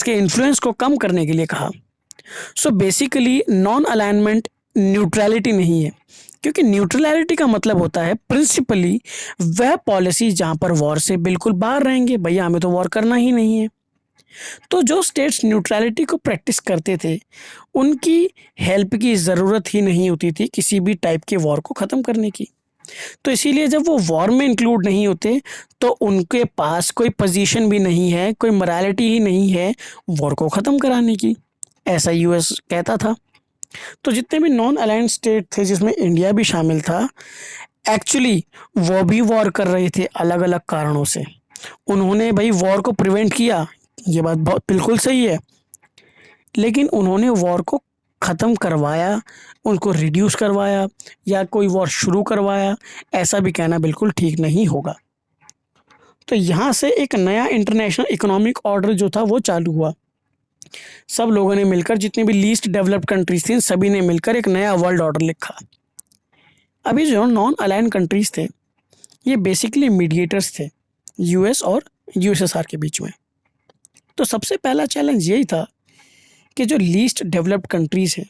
के इन्फ्लुएंस को कम करने के लिए कहा। So basically non alignment neutrality नहीं है, क्योंकि न्यूट्रलिटी का मतलब होता है प्रिंसिपली वह पॉलिसी जहाँ पर वॉर से बिल्कुल बाहर रहेंगे, भैया हमें तो वॉर करना ही नहीं है। तो जो स्टेट्स न्यूट्रलिटी को प्रैक्टिस करते थे, उनकी हेल्प की ज़रूरत ही नहीं होती थी किसी भी टाइप के वॉर को ख़त्म करने की। तो इसीलिए जब वो वॉर में इंक्लूड नहीं होते, तो उनके पास कोई पोजीशन भी नहीं है, कोई मोरालिटी ही नहीं है वॉर को ख़त्म कराने की, ऐसा यूएस कहता था। तो जितने भी नॉन अलाइंड स्टेट थे जिसमें इंडिया भी शामिल था, एक्चुअली वो भी वॉर कर रहे थे अलग अलग कारणों से। उन्होंने भाई वॉर को प्रिवेंट किया, ये बात बहुत बिल्कुल सही है, लेकिन उन्होंने वॉर को ख़त्म करवाया, उनको रिड्यूस करवाया या कोई वॉर शुरू करवाया, ऐसा भी कहना बिल्कुल ठीक नहीं होगा। तो यहाँ से एक नया इंटरनेशनल इकोनॉमिक ऑर्डर जो था वो चालू हुआ। सब लोगों ने मिलकर, जितने भी लीस्ट डेवलप्ड कंट्रीज थी, सभी ने मिलकर एक नया वर्ल्ड ऑर्डर लिखा। अभी जो नॉन अलाइन कंट्रीज थे, ये बेसिकली मीडिएटर्स थे यूएस और यूएसएसआर के बीच में। तो सबसे पहला चैलेंज यही था कि जो लीस्ट डेवलप्ड कंट्रीज़ हैं,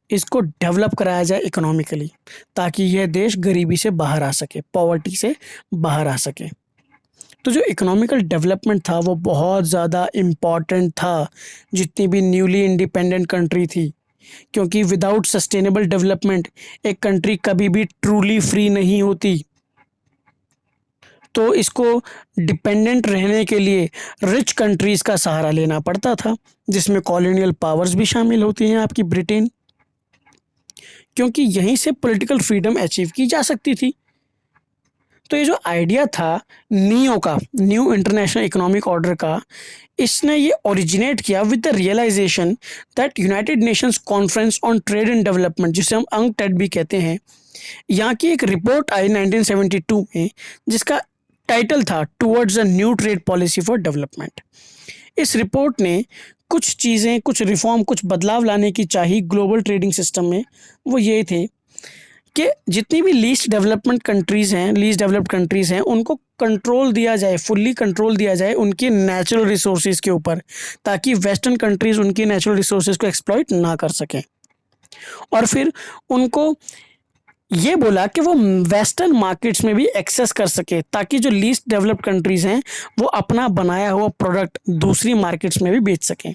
इसको डेवलप कराया जाए इकोनॉमिकली, ताकि यह देश गरीबी से बाहर आ सके, पॉवर्टी से बाहर आ सके। तो जो इकोनॉमिकल डेवलपमेंट था वो बहुत ज़्यादा इम्पॉर्टेंट था जितनी भी न्यूली इंडिपेंडेंट कंट्री थी, क्योंकि विदाउट सस्टेनेबल डेवलपमेंट एक कंट्री कभी भी ट्रूली फ्री नहीं होती। तो इसको डिपेंडेंट रहने के लिए रिच कंट्रीज़ का सहारा लेना पड़ता था, जिसमें कॉलोनियल पावर्स भी शामिल होती हैं, आपकी ब्रिटेन, क्योंकि यहीं से पॉलिटिकल फ्रीडम अचीव की जा सकती थी। तो ये जो आइडिया था नीओ का, न्यू इंटरनेशनल इकोनॉमिक ऑर्डर का, इसने ये ओरिजिनेट किया with the realisation that United Nations conference on trade and development, जिसे हम UNCTAD भी कहते हैं, यहाँ की एक रिपोर्ट आई 1972 में, जिसका टाइटल था towards a new trade policy for development. इस रिपोर्ट ने कुछ चीज़ें, कुछ रिफॉर्म, कुछ बदलाव लाने की चाहिए ग्लोबल ट्रेडिंग सिस्टम में। वो ये थे कि जितनी भी लीस्ट डेवलप्ड कंट्रीज़ हैं, उनको कंट्रोल दिया जाए, फुल्ली कंट्रोल दिया जाए उनके नेचुरल रिसोर्सेज के ऊपर, ताकि वेस्टर्न कंट्रीज़ उनकी नेचुरल रिसोर्सेज को एक्सप्लॉइट ना कर सकें। और फिर उनको ये बोला कि वो वेस्टर्न मार्केट्स में भी एक्सेस कर सके, ताकि जो लीस्ट डेवलप्ड कंट्रीज़ हैं वो अपना बनाया हुआ प्रोडक्ट दूसरी मार्केट्स में भी बेच सकें,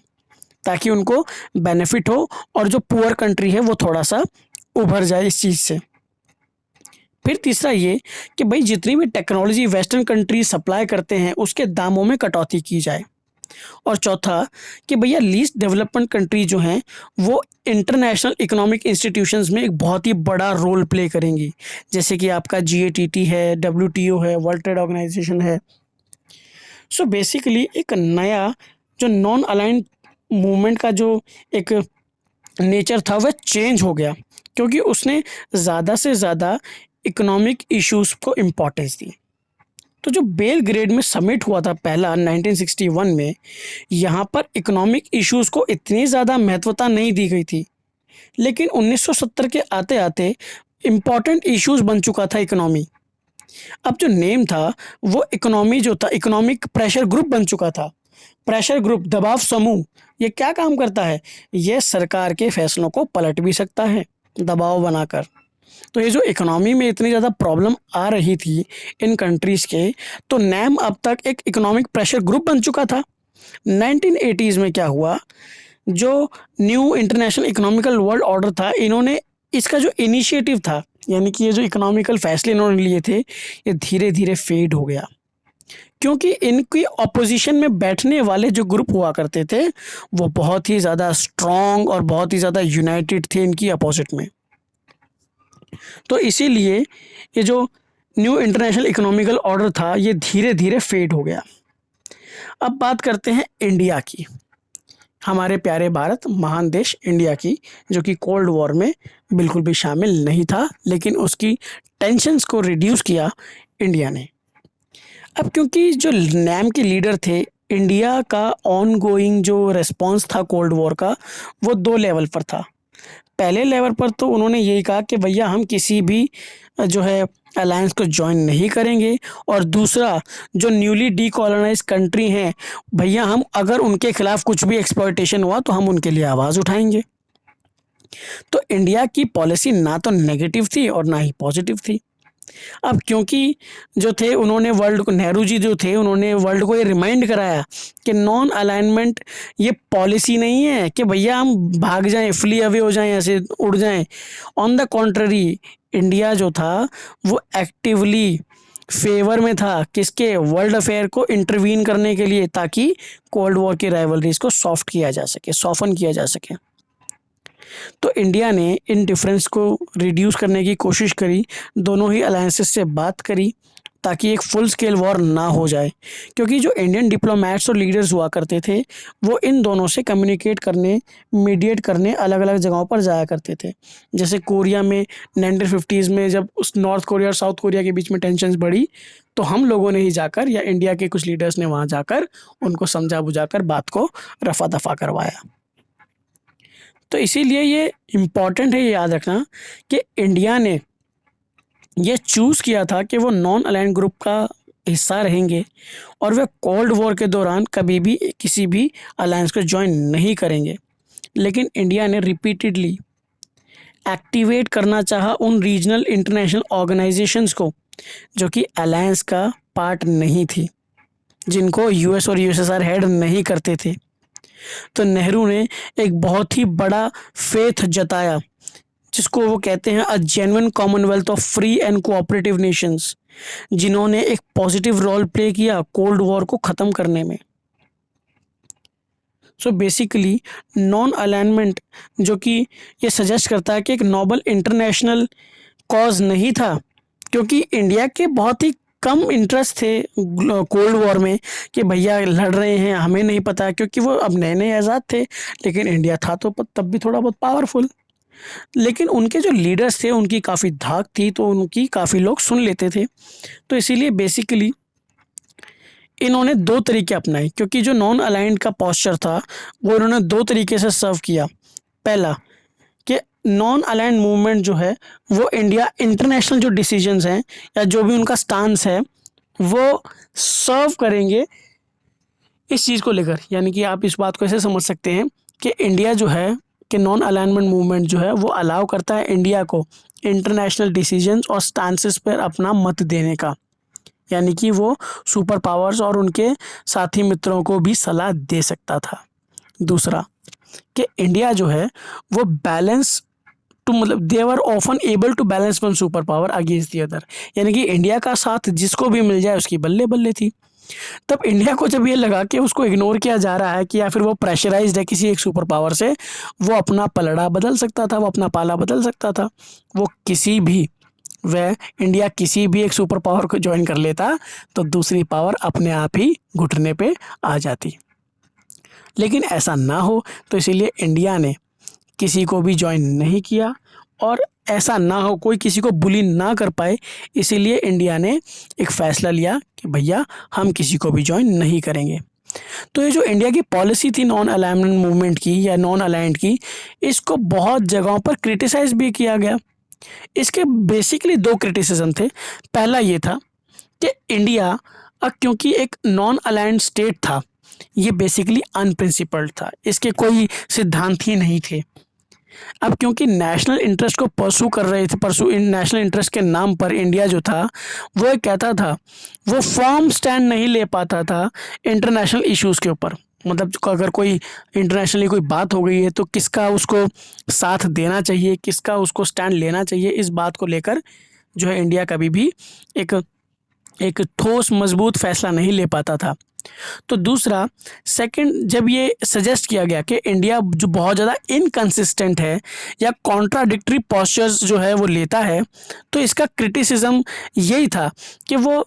ताकि उनको बेनिफिट हो और जो पुअर कंट्री है वो थोड़ा सा उभर जाए इस चीज़ से। फिर तीसरा ये कि भाई जितनी भी टेक्नोलॉजी वेस्टर्न कंट्री सप्लाई करते हैं उसके दामों में कटौती की जाए। और चौथा कि भैया लीस्ट डेवलपमेंट कंट्री जो हैं वो इंटरनेशनल इकोनॉमिक इंस्टीट्यूशंस में एक बहुत ही बड़ा रोल प्ले करेंगी, जैसे कि आपका GATT है, WTO है, वर्ल्ड ट्रेड ऑर्गेनाइजेशन है। सो बेसिकली एक नया जो नॉन अलाइंड मूवमेंट का जो एक नेचर था वह चेंज हो गया, क्योंकि उसने ज़्यादा से ज़्यादा इकोनॉमिक इश्यूज़ को इम्पोर्टेंस दी। तो जो बेलग्रेड में समिट हुआ था पहला 1961 में, यहाँ पर इकोनॉमिक इश्यूज़ को इतनी ज़्यादा महत्वता नहीं दी गई थी, लेकिन 1970 के आते आते इम्पॉर्टेंट इश्यूज़ बन चुका था इकोनॉमी। अब जो नेम था वो इकोनॉमी जो था, इकोनॉमिक प्रेशर ग्रुप बन चुका था। प्रेशर ग्रुप, दबाव समूह, ये क्या काम करता है? ये सरकार के फैसलों को पलट भी सकता है दबाव बनाकर। तो ये जो इकोनॉमी में इतनी ज़्यादा प्रॉब्लम आ रही थी इन कंट्रीज़ के, तो नैम अब तक एक इकोनॉमिक प्रेशर ग्रुप बन चुका था। 1980s में क्या हुआ, जो new international economical world order था, इन्होंने इसका जो इनिशिएटिव था, यानी कि ये जो इकोनॉमिकल फैसले इन्होंने लिए थे, ये धीरे धीरे फेड हो गया, क्योंकि इनकी ऑपोजिशन में बैठने वाले जो ग्रुप हुआ करते थे वो बहुत ही ज़्यादा स्ट्रॉन्ग और बहुत ही ज़्यादा यूनाइटेड थे इनकी अपोजिट में। तो इसीलिए ये जो न्यू इंटरनेशनल इकोनॉमिकल ऑर्डर था ये धीरे धीरे फेड हो गया। अब बात करते हैं इंडिया की, हमारे प्यारे भारत महान देश इंडिया की, जो कि कोल्ड वॉर में बिल्कुल भी शामिल नहीं था, लेकिन उसकी टेंशन्स को रिड्यूस किया इंडिया ने। अब क्योंकि जो नैम के लीडर थे, इंडिया का ऑन गोइंग जो रिस्पॉन्स था कोल्ड वॉर का वो दो लेवल पर था। पहले लेवल पर तो उन्होंने यही कहा कि भैया हम किसी भी जो है अलायंस को ज्वाइन नहीं करेंगे, और दूसरा जो न्यूली डीकोलोनाइज कंट्री हैं, भैया हम अगर उनके खिलाफ कुछ भी एक्सप्लॉयटेशन हुआ तो हम उनके लिए आवाज़ उठाएंगे। तो इंडिया की पॉलिसी ना तो नेगेटिव थी और ना ही पॉजिटिव थी। अब क्योंकि जो थे उन्होंने वर्ल्ड को, नेहरू जी जो थे उन्होंने वर्ल्ड को ये रिमाइंड कराया कि नॉन अलाइनमेंट ये पॉलिसी नहीं है कि भैया हम भाग जाएं, फ्ली अवे हो जाएं, ऐसे उड़ जाएं। ऑन द कॉन्ट्ररी इंडिया जो था वो एक्टिवली फेवर में था किसके, वर्ल्ड अफेयर को इंटरवीन करने के लिए, ताकि कोल्ड वॉर की राइवलरीज को सॉफ्ट किया जा सके, सॉफन किया जा सके। तो इंडिया ने इन डिफरेंस को रिड्यूस करने की कोशिश करी, दोनों ही अलायंसेस से बात करी ताकि एक फुल स्केल वॉर ना हो जाए, क्योंकि जो इंडियन डिप्लोमेट्स और लीडर्स हुआ करते थे वो इन दोनों से कम्युनिकेट करने, मीडिएट करने अलग अलग जगहों पर जाया करते थे। जैसे कोरिया में 1950s में जब उस नॉर्थ कोरिया और साउथ कोरिया के बीच में टेंशन्स बढ़ी, तो हम लोगों ने ही जाकर, या इंडिया के कुछ लीडर्स ने वहाँ जाकर उनको समझा बुझाकर बात को रफा दफा करवाया। तो इसीलिए ये इम्पॉर्टेंट है ये याद रखना कि इंडिया ने ये चूज़ किया था कि वो नॉन अलाइंड ग्रुप का हिस्सा रहेंगे और वे कोल्ड वॉर के दौरान कभी भी किसी भी अलायंस को ज्वाइन नहीं करेंगे। लेकिन इंडिया ने रिपीटेडली एक्टिवेट करना चाहा उन रीजनल इंटरनेशनल ऑर्गेनाइजेशंस को जो कि अलायंस का पार्ट नहीं थी, जिनको यूएस और यूएसएसआर हेड नहीं करते थे। तो नेहरू ने एक बहुत ही बड़ा फेथ जताया, जिसको वो कहते हैं a genuine Commonwealth of free and cooperative Nations, जिन्होंने एक पॉजिटिव रोल प्ले किया कोल्ड वॉर को ख़त्म करने में। सो बेसिकली नॉन अलाइनमेंट जो कि ये सजेस्ट करता है कि एक नोबल इंटरनेशनल कॉज नहीं था, क्योंकि इंडिया के बहुत ही कम इंटरेस्ट थे कोल्ड वॉर में कि भैया लड़ रहे हैं हमें नहीं पता, क्योंकि वो अब नए नए आज़ाद थे। लेकिन इंडिया था तो तब भी थोड़ा बहुत पावरफुल, लेकिन उनके जो लीडर्स थे उनकी काफ़ी धाक थी, तो उनकी काफ़ी लोग सुन लेते थे। तो इसीलिए बेसिकली इन्होंने दो तरीके अपनाए, क्योंकि जो नॉन अलाइंड का पोस्चर था वो इन्होंने दो तरीके से सर्व किया। पहला कि नॉन अलाइंड मूवमेंट जो है वो इंडिया इंटरनेशनल जो डिसीजंस हैं या जो भी उनका स्टांस है वो सर्व करेंगे इस चीज़ को लेकर। यानी कि आप इस बात को ऐसे समझ सकते हैं कि इंडिया जो है कि नॉन अलाइनमेंट मूवमेंट जो है वो अलाउ करता है इंडिया को इंटरनेशनल डिसीजंस और स्टांसेस पर अपना मत देने का, यानी कि वो सुपर पावर्स और उनके साथी मित्रों को भी सलाह दे सकता था। दूसरा कि इंडिया जो है वो बैलेंस टू, मतलब they were often able to balance one super power against the other, यानी कि इंडिया का साथ जिसको भी मिल जाए उसकी बल्ले बल्ले थी। तब इंडिया को जब ये लगा कि उसको इग्नोर किया जा रहा है कि या फिर वो प्रेशराइज्ड है किसी एक सुपर पावर से, वो अपना पलड़ा बदल सकता था, वो अपना पाला बदल सकता था। वो किसी भी वह इंडिया किसी भी एक सुपर पावर को ज्वाइन कर लेता तो दूसरी पावर अपने आप ही घुटने पे आ जाती। लेकिन ऐसा ना हो, तो इसीलिए इंडिया ने किसी को भी ज्वाइन नहीं किया, और ऐसा ना हो कोई किसी को बुली ना कर पाए, इसीलिए इंडिया ने एक फ़ैसला लिया कि भैया हम किसी को भी ज्वाइन नहीं करेंगे। तो ये जो इंडिया की पॉलिसी थी नॉन अलाइनमेंट मूवमेंट की या नॉन अलाइंड की, इसको बहुत जगहों पर क्रिटिसाइज़ भी किया गया। इसके बेसिकली दो क्रिटिसिज्म थे। पहला ये था कि इंडिया क्योंकि एक नॉन अलाइंड स्टेट था, ये बेसिकली अनप्रिंसिपल्ड था, इसके कोई सिद्धांत ही नहीं थे। अब क्योंकि नेशनल इंटरेस्ट को परसू कर रहे थे, नेशनल इंटरेस्ट के नाम पर इंडिया जो था वो एक कहता था, वो फर्म स्टैंड नहीं ले पाता था इंटरनेशनल इश्यूज़ के ऊपर। मतलब अगर कोई इंटरनेशनली कोई बात हो गई है तो किसका उसको साथ देना चाहिए, किसका उसको स्टैंड लेना चाहिए, इस बात को लेकर जो है इंडिया कभी भी एक ठोस मजबूत फैसला नहीं ले पाता था। तो दूसरा सेकंड, जब ये सजेस्ट किया गया कि इंडिया जो बहुत ज़्यादा इनकंसिस्टेंट है या कॉन्ट्राडिक्टरी पोस्चर्स जो है वो लेता है, तो इसका क्रिटिसिज्म यही था कि वो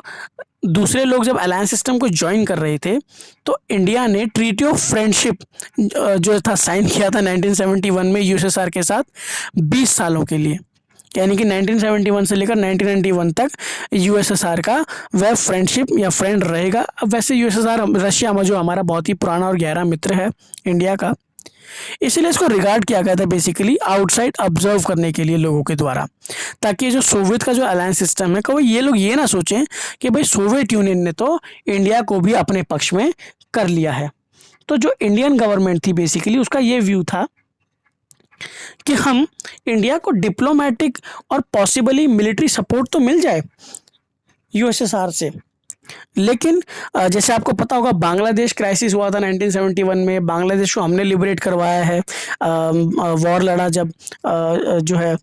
दूसरे लोग जब अलायंस सिस्टम को ज्वाइन कर रहे थे तो इंडिया ने ट्रीटी ऑफ फ्रेंडशिप जो था साइन किया था 1971 में यूएसएसआर के साथ 20 सालों के लिए, यानी कि 1971 से लेकर 1991 तक यूएसएसआर का वह फ्रेंडशिप या फ्रेंड रहेगा। अब वैसे यूएसएसआर रशिया में जो हमारा बहुत ही पुराना और गहरा मित्र है इंडिया का, इसीलिए इसको रिगार्ड किया गया था बेसिकली आउटसाइड ऑब्जर्व करने के लिए लोगों के द्वारा, ताकि जो सोवियत का जो अलायंस सिस्टम है कभी ये लोग ये ना सोचें कि भाई सोवियत यूनियन ने तो इंडिया को भी अपने पक्ष में कर लिया है। तो जो इंडियन गवर्नमेंट थी बेसिकली उसका ये व्यू था कि हम इंडिया को डिप्लोमेटिक और पॉसिबली मिलिट्री सपोर्ट तो मिल जाए यूएसएसआर से। लेकिन जैसे आपको पता होगा बांग्लादेश क्राइसिस हुआ था 1971 में, बांग्लादेश को हमने लिबरेट करवाया है, वॉर लड़ा जब जो है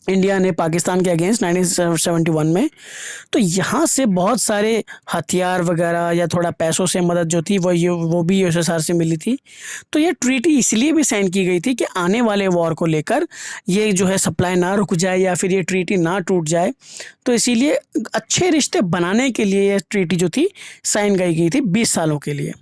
इंडिया ने पाकिस्तान के अगेंस्ट 1971 में। तो यहाँ से बहुत सारे हथियार वगैरह या थोड़ा पैसों से मदद जो थी वो भी यूएसएसआर से मिली थी। तो ये ट्रीटी इसलिए भी साइन की गई थी कि आने वाले वॉर को लेकर ये जो है सप्लाई ना रुक जाए या फिर ये ट्रीटी ना टूट जाए। तो इसीलिए अच्छे रिश्ते बनाने के लिए ये ट्रीटी जो थी साइन की गई थी 20 सालों के लिए।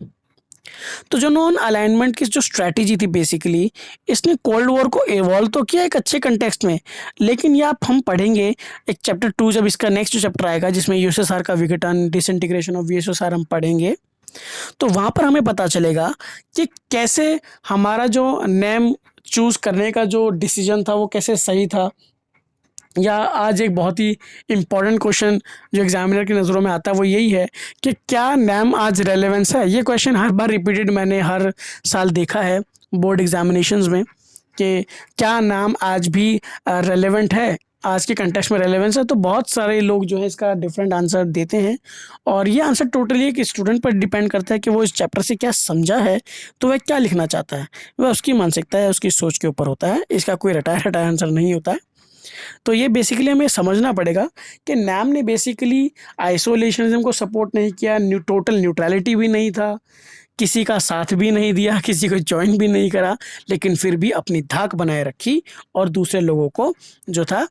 तो जो नॉन अलाइनमेंट की जो स्ट्रैटेजी थी बेसिकली, इसने कोल्ड वॉर को इवॉल्व तो किया एक अच्छे कंटेक्स्ट में, लेकिन ये आप हम पढ़ेंगे एक चैप्टर 2 जब इसका नेक्स्ट जो चैप्टर आएगा जिसमें यूएसएसआर का विघटन, डिसइंटीग्रेशन ऑफ यूएसएसआर हम पढ़ेंगे, तो वहाँ पर हमें पता चलेगा कि कैसे हमारा जो नेम चूज़ करने का जो डिसीजन था वो कैसे सही था। या आज एक बहुत ही इम्पॉर्टेंट क्वेश्चन जो एग्जामिनर की नज़रों में आता है वो यही है कि क्या नाम आज रेलेवेंस है। ये क्वेश्चन हर बार रिपीटेड मैंने हर साल देखा है बोर्ड एग्जामिनेशंस में कि क्या नाम आज भी रेलेवेंट है, आज के कंटेक्स्ट में रेलेवेंस है। तो बहुत सारे लोग जो है इसका डिफरेंट आंसर देते हैं और ये आंसर टोटली एक स्टूडेंट पर डिपेंड करता है कि वो इस चैप्टर से क्या समझा है, तो वह क्या लिखना चाहता है, वह उसकी मानसिकता है, उसकी सोच के ऊपर होता है। इसका कोई रटाया रटाया आंसर नहीं होता है। तो ये बेसिकली हमें समझना पड़ेगा कि नैम ने बेसिकली आइसोलेशनिज्म को सपोर्ट नहीं किया, टोटल न्यूट्रलिटी भी नहीं था, किसी का साथ भी नहीं दिया, किसी को ज्वाइन भी नहीं करा, लेकिन फिर भी अपनी धाक बनाए रखी और दूसरे लोगों को जो था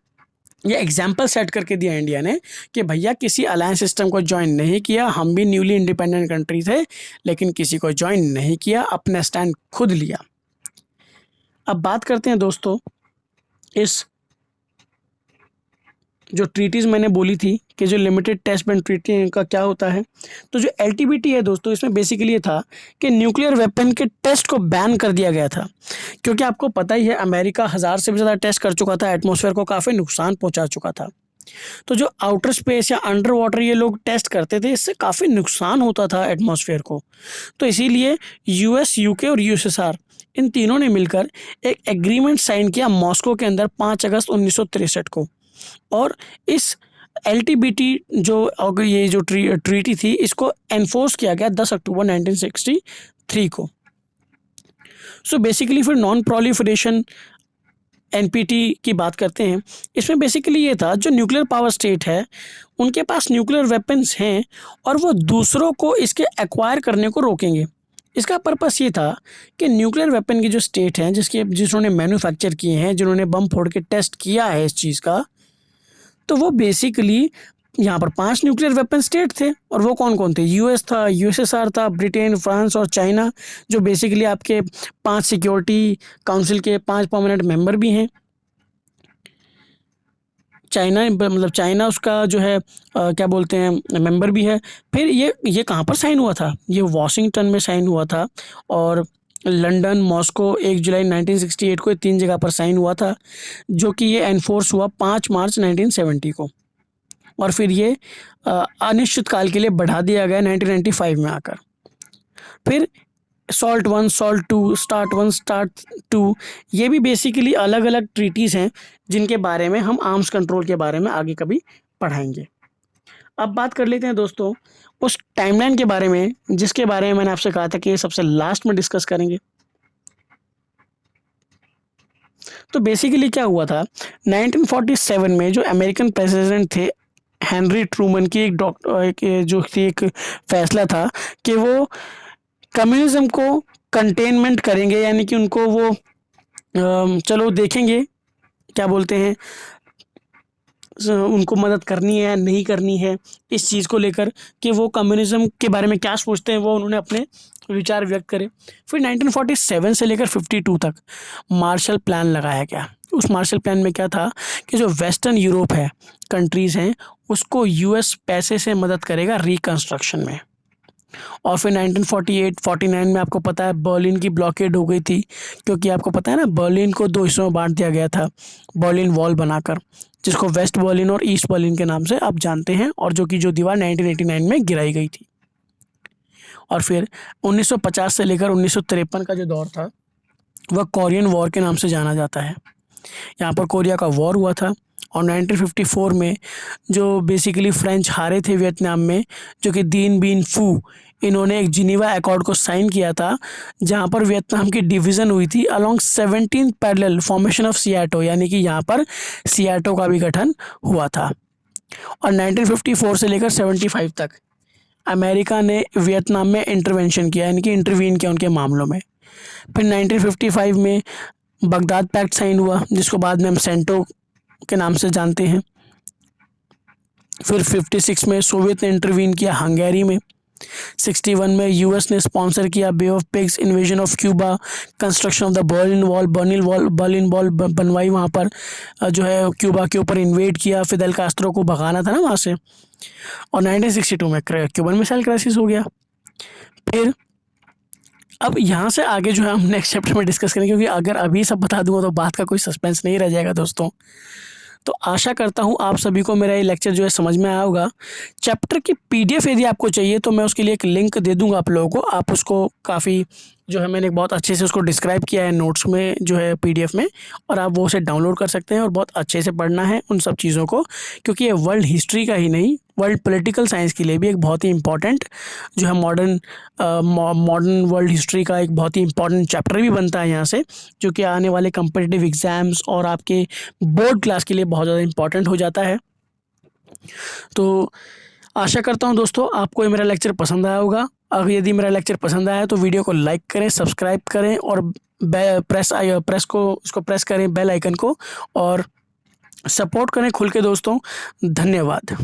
ये एग्जाम्पल सेट करके दिया इंडिया ने कि भैया किसी अलायंस सिस्टम को ज्वाइन नहीं किया, हम भी न्यूली इंडिपेंडेंट कंट्री थे लेकिन किसी को ज्वाइन नहीं किया, अपना स्टैंड खुद लिया। अब बात करते हैं दोस्तों इस जो ट्रीटीज़ मैंने बोली थी कि जो लिमिटेड टेस्ट बैंड ट्रीटी का क्या होता है। तो जो एलटीबीटी है दोस्तों, इसमें बेसिकली ये था कि न्यूक्लियर वेपन के टेस्ट को बैन कर दिया गया था, क्योंकि आपको पता ही है अमेरिका 1000 से भी ज़्यादा टेस्ट कर चुका था, एटमॉस्फेयर को काफ़ी नुकसान पहुंचा चुका था। तो जो आउटर स्पेस या अंडर वाटर ये लोग टेस्ट करते थे, इससे काफ़ी नुकसान होता था एटमॉस्फेयर को। तो इसीलिए यूएस, यूके और यूएसएसआर इन तीनों ने मिलकर एक एग्रीमेंट साइन किया मॉस्को के अंदर 5 अगस्त 1963 को। और इस एलटीबीटी जो ये जो ट्रीटी थी इसको एनफोर्स किया गया 10 अक्टूबर 1963 को। सो बेसिकली फिर नॉन प्रोलिफरेशन एनपीटी की बात करते हैं। इसमें बेसिकली ये था जो न्यूक्लियर पावर स्टेट है उनके पास न्यूक्लियर वेपन्स हैं और वो दूसरों को इसके एक्वायर करने को रोकेंगे। इसका पर्पस ये था कि न्यूक्लियर वेपन की जो स्टेट हैं जिन्होंने मैन्युफैक्चर किए हैं, जिन्होंने बम फोड़ के टेस्ट किया है इस चीज़ का, तो वो बेसिकली यहाँ पर 5 न्यूक्लियर वेपन स्टेट थे। और वो कौन कौन थे? यूएस था, यूएसएसआर था, ब्रिटेन, फ्रांस और चाइना, जो बेसिकली आपके 5 सिक्योरिटी काउंसिल के 5 परमानेंट मेंबर भी हैं। चाइना उसका जो है क्या बोलते हैं मेंबर भी है। फिर ये कहाँ पर साइन हुआ था? ये वॉशिंगटन में साइन हुआ था और लंदन, मॉस्को 1 जुलाई 1968 को 3 जगह पर साइन हुआ था, जो कि ये एनफोर्स हुआ 5 मार्च 1970 को। और फिर ये अनिश्चित काल के लिए बढ़ा दिया गया 1995 में आकर। फिर सॉल्ट 1, सॉल्ट 2, स्टार्ट 1, स्टार्ट 2, ये भी बेसिकली अलग अलग ट्रीटीज़ हैं जिनके बारे में हम आर्म्स कंट्रोल के बारे में आगे कभी पढ़ाएंगे। अब बात कर लेते हैं दोस्तों उस टाइमलाइन के बारे में जिसके बारे में मैंने आपसे कहा था कि ये सबसे लास्ट में डिस्कस करेंगे। तो बेसिकली क्या हुआ था 1947 में जो अमेरिकन प्रेसिडेंट थे हेनरी ट्रूमन की एक फैसला था कि वो कम्युनिज्म को कंटेनमेंट करेंगे, यानी कि उनको वो चलो देखेंगे क्या बोलते हैं उनको मदद करनी है या नहीं करनी है इस चीज़ को लेकर कि वो कम्युनिज्म के बारे में क्या सोचते हैं, वो उन्होंने अपने विचार व्यक्त करे। फिर 1947 से लेकर 52 तक मार्शल प्लान लगाया गया। उस मार्शल प्लान में क्या था कि जो वेस्टर्न यूरोप है कंट्रीज़ हैं उसको यूएस पैसे से मदद करेगा रिकंस्ट्रक्शन में। और फिर 1948-49 में आपको पता है बर्लिन की ब्लॉकेड हो गई थी, क्योंकि आपको पता है ना बर्लिन को 2 हिस्सों में बांट दिया गया था बर्लिन वॉल बनाकर, जिसको वेस्ट बर्लिन और ईस्ट बर्लिन के नाम से आप जानते हैं, और जो दीवार 1989 में गिराई गई थी। और फिर 1950 से लेकर 1953 का जो दौर था वह कोरियन वॉर के नाम से जाना जाता है। यहाँ पर कोरिया का वॉर हुआ था और 1954 में जो बेसिकली फ्रेंच हारे थे वियतनाम में, जो कि दीन बिन फू, इन्होंने एक जिनीवा अकॉर्ड को साइन किया था, जहाँ पर वियतनाम की डिवीज़न हुई थी अलोंग 17 पैरेलल फॉर्मेशन ऑफ सियाटो, यानी कि यहाँ पर सियाटो का भी गठन हुआ था। और 1954 से लेकर 75 तक अमेरिका ने वियतनाम में इंटरवेंशन किया, यानी कि इंटरवीन किया उनके मामलों में। फिर 1955 में बगदाद पैक्ट साइन हुआ, जिसको बाद में हम सेंटो के नाम से जानते हैं। फिर 56 में सोवियत ने इंटरवीन किया हंगेरी में। 61 में यूएस ने स्पॉन्सर किया Bay of Pigs invasion of Cuba, construction of the Berlin wall बनवाई वहाँ पर, जो है क्यूबा के ऊपर इन्वेड किया, फिदेल कास्ट्रो को भगाना था ना वहाँ से। और 1962 में क्यूबन मिसाइल क्राइसिस हो गया। फिर अब यहाँ से आगे जो है हम नेक्स्ट चैप्टर में डिस्कस करेंगे, क्योंकि अगर अभी सब बता दूंगा तो बात का कोई सस्पेंस नहीं रह जाएगा दोस्तों। तो आशा करता हूँ आप सभी को मेरा ये लेक्चर जो है समझ में आया होगा। चैप्टर की पीडीएफ यदि आपको चाहिए तो मैं उसके लिए एक लिंक दे दूंगा आप लोगों को, आप उसको काफ़ी जो है मैंने बहुत अच्छे से उसको डिस्क्राइब किया है नोट्स में जो है पीडीएफ में, और आप वो उसे डाउनलोड कर सकते हैं और बहुत अच्छे से पढ़ना है उन सब चीज़ों को, क्योंकि ये वर्ल्ड हिस्ट्री का ही नहीं, वर्ल्ड पॉलिटिकल साइंस के लिए भी एक बहुत ही इंपॉर्टेंट जो है मॉडर्न वर्ल्ड हिस्ट्री का एक बहुत ही इंपॉर्टेंट चैप्टर भी बनता है यहाँ से, जो कि आने वाले कम्पिटिटिव एग्ज़ाम्स और आपके बोर्ड क्लास के लिए बहुत ज़्यादा इंपॉर्टेंट हो जाता है। तो आशा करता हूँ दोस्तों आपको ये मेरा लेक्चर पसंद आया होगा। अगर यदि मेरा लेक्चर पसंद आया तो वीडियो को लाइक करें, सब्सक्राइब करें और प्रेस करें बेल आइकन को, और सपोर्ट करें खुल के दोस्तों। धन्यवाद।